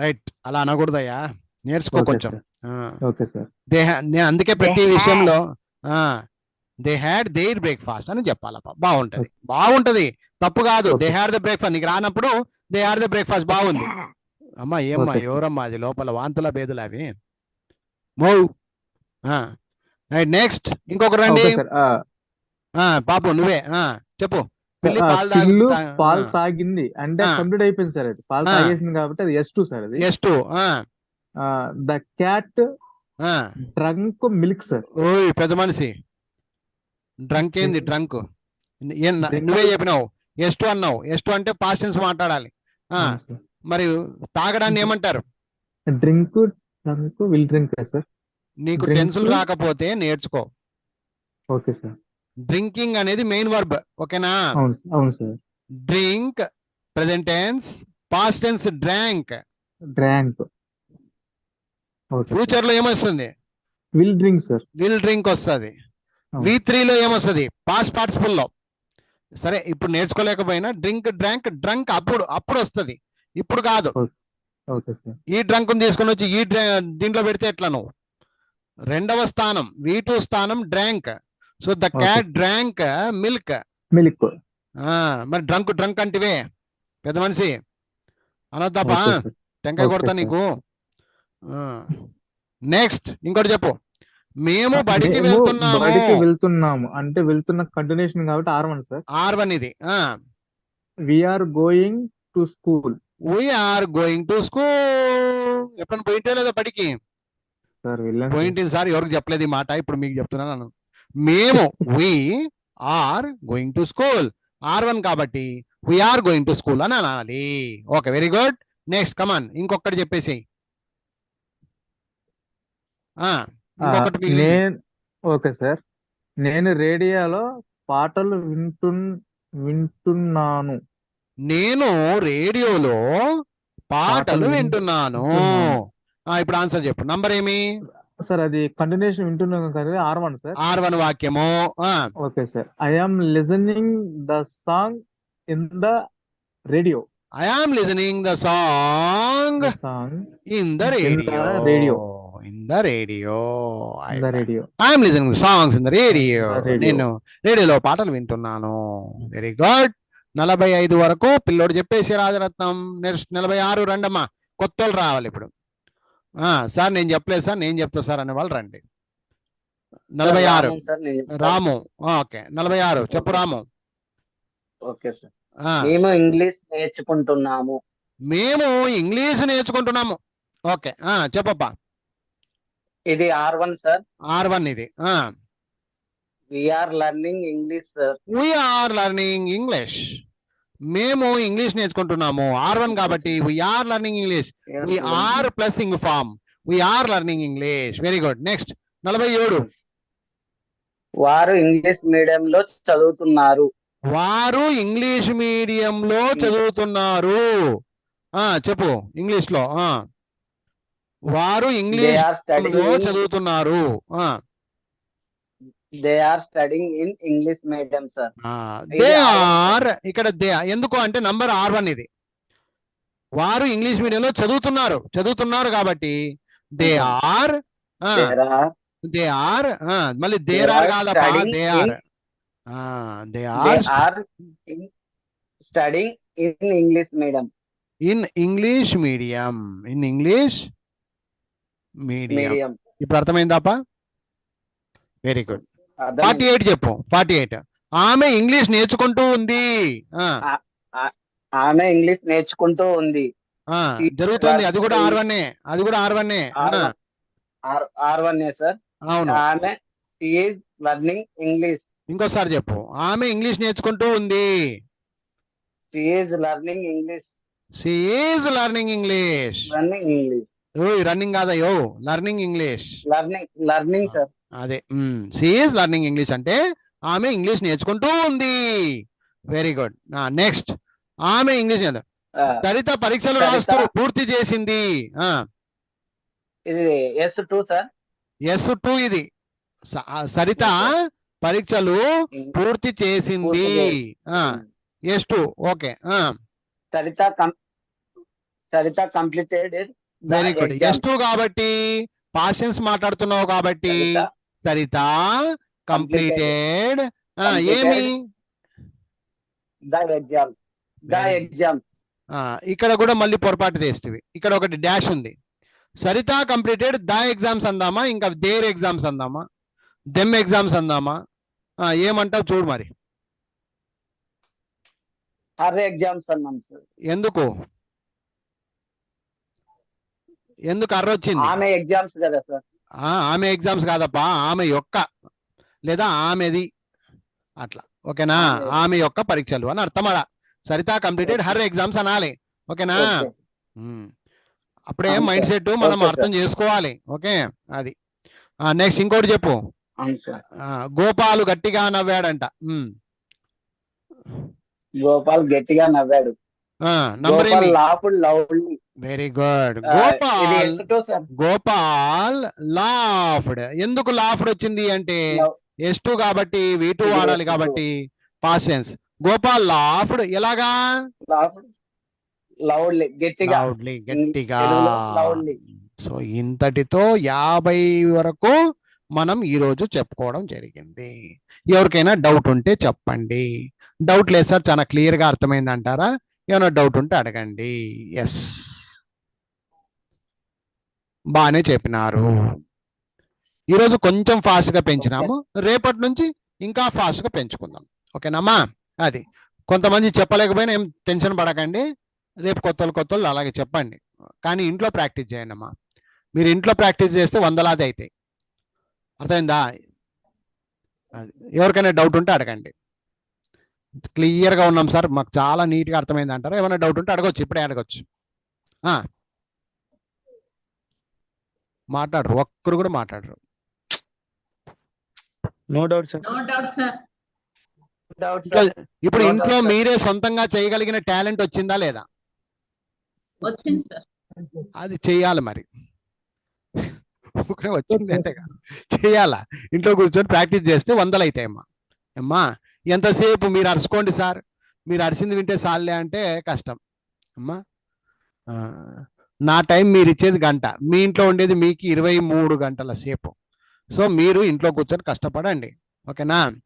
రైట్, అలా అనకూడదయ్యా, నేర్చుకో కొంచెం. Okay sir. నేను అందుకే ప్రతి విషయంలో దే హ్యాడ్ దేర్ బ్రేక్ఫాస్ట్ అని చెప్పాలప్ప. బాగుంటది, బాగుంటది, తప్పు కాదు. They had the breakfast. నీకు రానప్పుడు దే హ్యాడ్ ద బ్రేక్ఫాస్ట్ బాగుంది. అమ్మా ఏమ్మా ఎవరమ్మా అది లోపల వాంతుల బేదులు అవి? మోవ్. రైట్, నెక్స్ట్ ఇంకొకరు రండి. పాపు నువ్వే చెప్పు. పాలు తాగింది అంటే కంప్లీట్ అయిపోయింది సార్. అది పాలు తాగేసింది కాబట్టి అది S2 సార్. అది S2. The cat drunk milk sir. ఓయ్ పెద్ద మనిషి, డ్రంక్ ఏంది? డ్రంక్ నువ్వే చెప్పినావు. S2 అన్నావు. S2 అంటే పాస్ట్ టెన్స్ మాట్లాడాలి. మరి తాగడాన్ని ఏమంటారు? Drink, drunk, will drink sir. నీకు టెన్సులు రాకపోతే నేర్చుకో. Okay sir. డ్రింకింగ్ అనేది మెయిన్ వర్బ్. ఓకేనా? అవును sir. Drink present tense, past tense drank. Drank. Future లో ఏమొస్తుంది? Will drink sir. Will drink వస్తుంది. V3 లో ఏమొస్తుంది? పాస్ట్ పార్టిసిపుల్ లో. సరే ఇప్పుడు నేర్చుకోలేకపోయినా డ్రింక్, డ్రాంక్, డ్రంక్ అప్పుడు వస్తుంది, ఇప్పుడు కాదు. Okay sir. ఈ డ్రంక్ తీసుకొని వచ్చి ఈ దీంట్లో పెడితే ఎట్లా? నువ్వు రెండవ స్థానం V2 స్థానం drank. So the cat drank milk. Milk. మరి డ్రంక్ అంటివే పెద్ద మనిషి అనొద్దాపా, టెంకాయ కొడతా నీకు. నెక్స్ట్ ఇంకోటి చెప్పు. మేము బడికి వెళ్తున్నాము అంటే వెళ్తున్న కంటిన్యూషన్ కాబట్టి R1 సార్. R1 ఇది. We are going to school. We are going to school. ఎప్పుడైనా పోయింటే లేదా బడికి? పోయింటి సార్, ఎవరికి చెప్పలేదు ఈ మాట, ఇప్పుడు మీకు చెప్తున్నాను. మేము we are going to school. R1 కాబట్టి వీఆర్ గోయింగ్ టు స్కూల్ అని అనాలి. Okay, very good. Next come on, ఇంకొకటి చెప్పేసి. Okay sir. నేను రేడియోలో పాటలు వింటున్నాను. నేను రేడియోలో పాటలు వింటున్నాను. ఇప్పుడు ఆన్సర్ చెప్పు. నంబర్ ఏమి సార్? అది కంటిన్యూషన్ వింటున్నాను కదా, R1 సార్. R1 వాక్యము. Okay sir. I am listening the song in the radio. I am listening the song in the radio. In the radio. I am listening the songs in the radio. నేను రేడియోలో పాటలు వింటున్నాను. Very good. 45 వరకు పిల్లోడు చెప్పేసి Rajaratnam. Next 46 రండమ్మా, కొత్త వాళ్ళు రావాలి ఇప్పుడు. సార్ నేను చెప్పలేదు సార్, నేను చెప్తా సార్ అనే వాళ్ళు రండి. 46 రాము. ఓకే, 46 చెప్పు రాము. Okay sir. మేము ఇంగ్లీష్ నేర్చుకుంటున్నాము. మేము ఇంగ్లీష్ నేర్చుకుంటున్నాము. ఓకే, చెప్పప్పా. ఇది R1 సార్. R1 ఇది. We are learning English sir. We are learning English. మేము ఇంగ్లీష్ నేర్చుకుంటున్నాము. R1 కాబట్టి we are learning English. We are plus ing form. We are learning English. Very good. Next 47. వారు ఇంగ్లీష్ మీడియంలో చదువుతున్నారు. వారు ఇంగ్లీష్ మీడియంలో చదువుతున్నారు. చెప్పు ఇంగ్లీష్ లో. వారు ఇంగ్లీష్ లో చదువుతున్నారు. They are studying in English medium sir. They are ఇక్కడ దే ఎందుకు అంటే నంబర్ R1 ఇది. వారు ఇంగ్లీష్ మీడియంలో చదువుతున్నారు కాబట్టి they are There are they are మళ్ళీ they దేర్ ఆర్ are కాదప్పా, studying they in are they they are are in, studying in English medium. In English medium, in English medium. Medium. ఇప్పుడు అర్థమైందాపా? Very good. అర్థమైంది. 48 చెప్పు. 48 ఆమె English నేర్చుకుంటూ ఉంది. ఆమె English నేర్చుకుంటూ ఉంది. జరుగుతుంది. అది కూడా R1, అది కూడా R1. R1 sir. అవును. ఆమె she is learning English. ఇంకోసారి చెప్పు. ఆమె ఇంగ్లీష్ నేర్చుకుంటూ ఉంది. She is learning English. She is learning English. Learning English. Running కాదయ్యో, లర్నింగ్ ఇంగ్లీష్. Learning sir. అదే she is learning English అంటే ఆమె ఇంగ్లీష్ నేర్చుకుంటూ ఉంది. Very good. నెక్స్ట్ ఆమె ఇంగ్లీష్ సరిత పరీక్షలు రాస్తూ పూర్తి చేసింది. ఇది S2 సార్. S2 ఇది. సరిత పరీక్షలు పూర్తి చేసింది. S2 okay. Saritha completed. Very good. S2 కాబట్టి పాషన్స్ మాట్లాడుతున్నావు కాబట్టి సరిత కంప్లీటెడ్ ఏమి the exams. ఇక్కడ కూడా మళ్ళీ పొరపాటు చేస్తుంది. ఇక్కడ ఒకటి డాష్ ఉంది. సరిత కంప్లీటెడ్ ద ఎగ్జామ్స్ అందామా, ఇంకా దేర్ ఎగ్జామ్స్ అందామా, దెమ్ ఎగ్జామ్స్ అందామా? ఏమంటావు చూడు మరి. హర్ ఎగ్జామ్స్ అన్నాం సార్. ఎందుకు అర్ర వచ్చింది? ఆమె ఎగ్జామ్స్ కదా సార్. ఆమె ఎగ్జామ్స్ కాదప్పా, ఆమె యొక్క లేదా ఆమెది అట్లా. ఓకేనా? ఆమె యొక్క పరీక్షలు అని అర్థం. అలా సరిత కంప్లీటెడ్ హర్ ఎగ్జామ్స్ అనాలి. ఓకేనా? అప్పుడే మైండ్ సెట్ మనం అర్థం చేసుకోవాలి. ఓకే, అది. నెక్స్ట్ ఇంకోటి చెప్పు. గోపాలు గట్టిగా నవ్వాడంట. గోపాల్ గట్టిగా నవ్వాడు. Number very good. Gopal laughed. ఎందుకు లాఫ్డ్ వచ్చింది అంటే S2 కాబట్టి V2 వాడాలి కాబట్టి పాసెన్స్. గోపాల్ లాఫ్డ్ ఎలాగా? గట్టిగా. సో ఇంతటితో 50 వరకు మనం ఈ రోజు చెప్పుకోవడం జరిగింది. ఎవరికైనా డౌట్ ఉంటే చెప్పండి. డౌట్ లేదు సార్, చాలా క్లియర్ గా అర్థమైంది అంటారా? ఏమైనా డౌట్ ఉంటే అడగండి. ఎస్, బాగానే చెప్పినారు. ఈరోజు కొంచెం ఫాస్ట్ గా పెంచినాము, రేపటి నుంచి ఇంకా ఫాస్ట్ గా పెంచుకుందాం. ఓకేనమ్మా? అది కొంతమంది చెప్పలేకపోయినా ఏం టెన్షన్ పడకండి. రేపు కొత్తలు అలాగే చెప్పండి, కానీ ఇంట్లో ప్రాక్టీస్ చేయండి అమ్మా. మీరు ఇంట్లో ప్రాక్టీస్ చేస్తే వందలాది అవుతాయి. అర్థమైందా? ఎవరికైనా డౌట్ ఉంటే అడగండి. క్లియర్గా ఉన్నాం సార్, మాకు చాలా నీట్గా అర్థమైంది అంటారు. ఏమైనా డౌట్ ఉంటే అడగొచ్చు, ఇప్పుడే అడగొచ్చు. మాట్లాడరు, ఒక్కరు కూడా మాట్లాడరు. No doubt sir. No doubt sir. ఇప్పుడు ఇంట్లో మీరే సొంతంగా చేయగలిగిన టాలెంట్ వచ్చిందా లేదా? వచ్చింది సార్. అది చెయ్యాలి మరి. వచ్చింది అంటే చెయ్యాలా? ఇంట్లో కూర్చొని ప్రాక్టీస్ చేస్తే 100 అవుతాయమ్మా. అమ్మా ఎంతసేపు మీరు అరుచుకోండి సార్, మీరు అరిసింది వింటే సార్లే అంటే కష్టం అమ్మా. నా టైం మీరు ఇచ్చేది గంట, మీ ఇంట్లో ఉండేది మీకు 23 గంటల సేపు. సో మీరు ఇంట్లో కూర్చొని కష్టపడండి. ఓకేనా?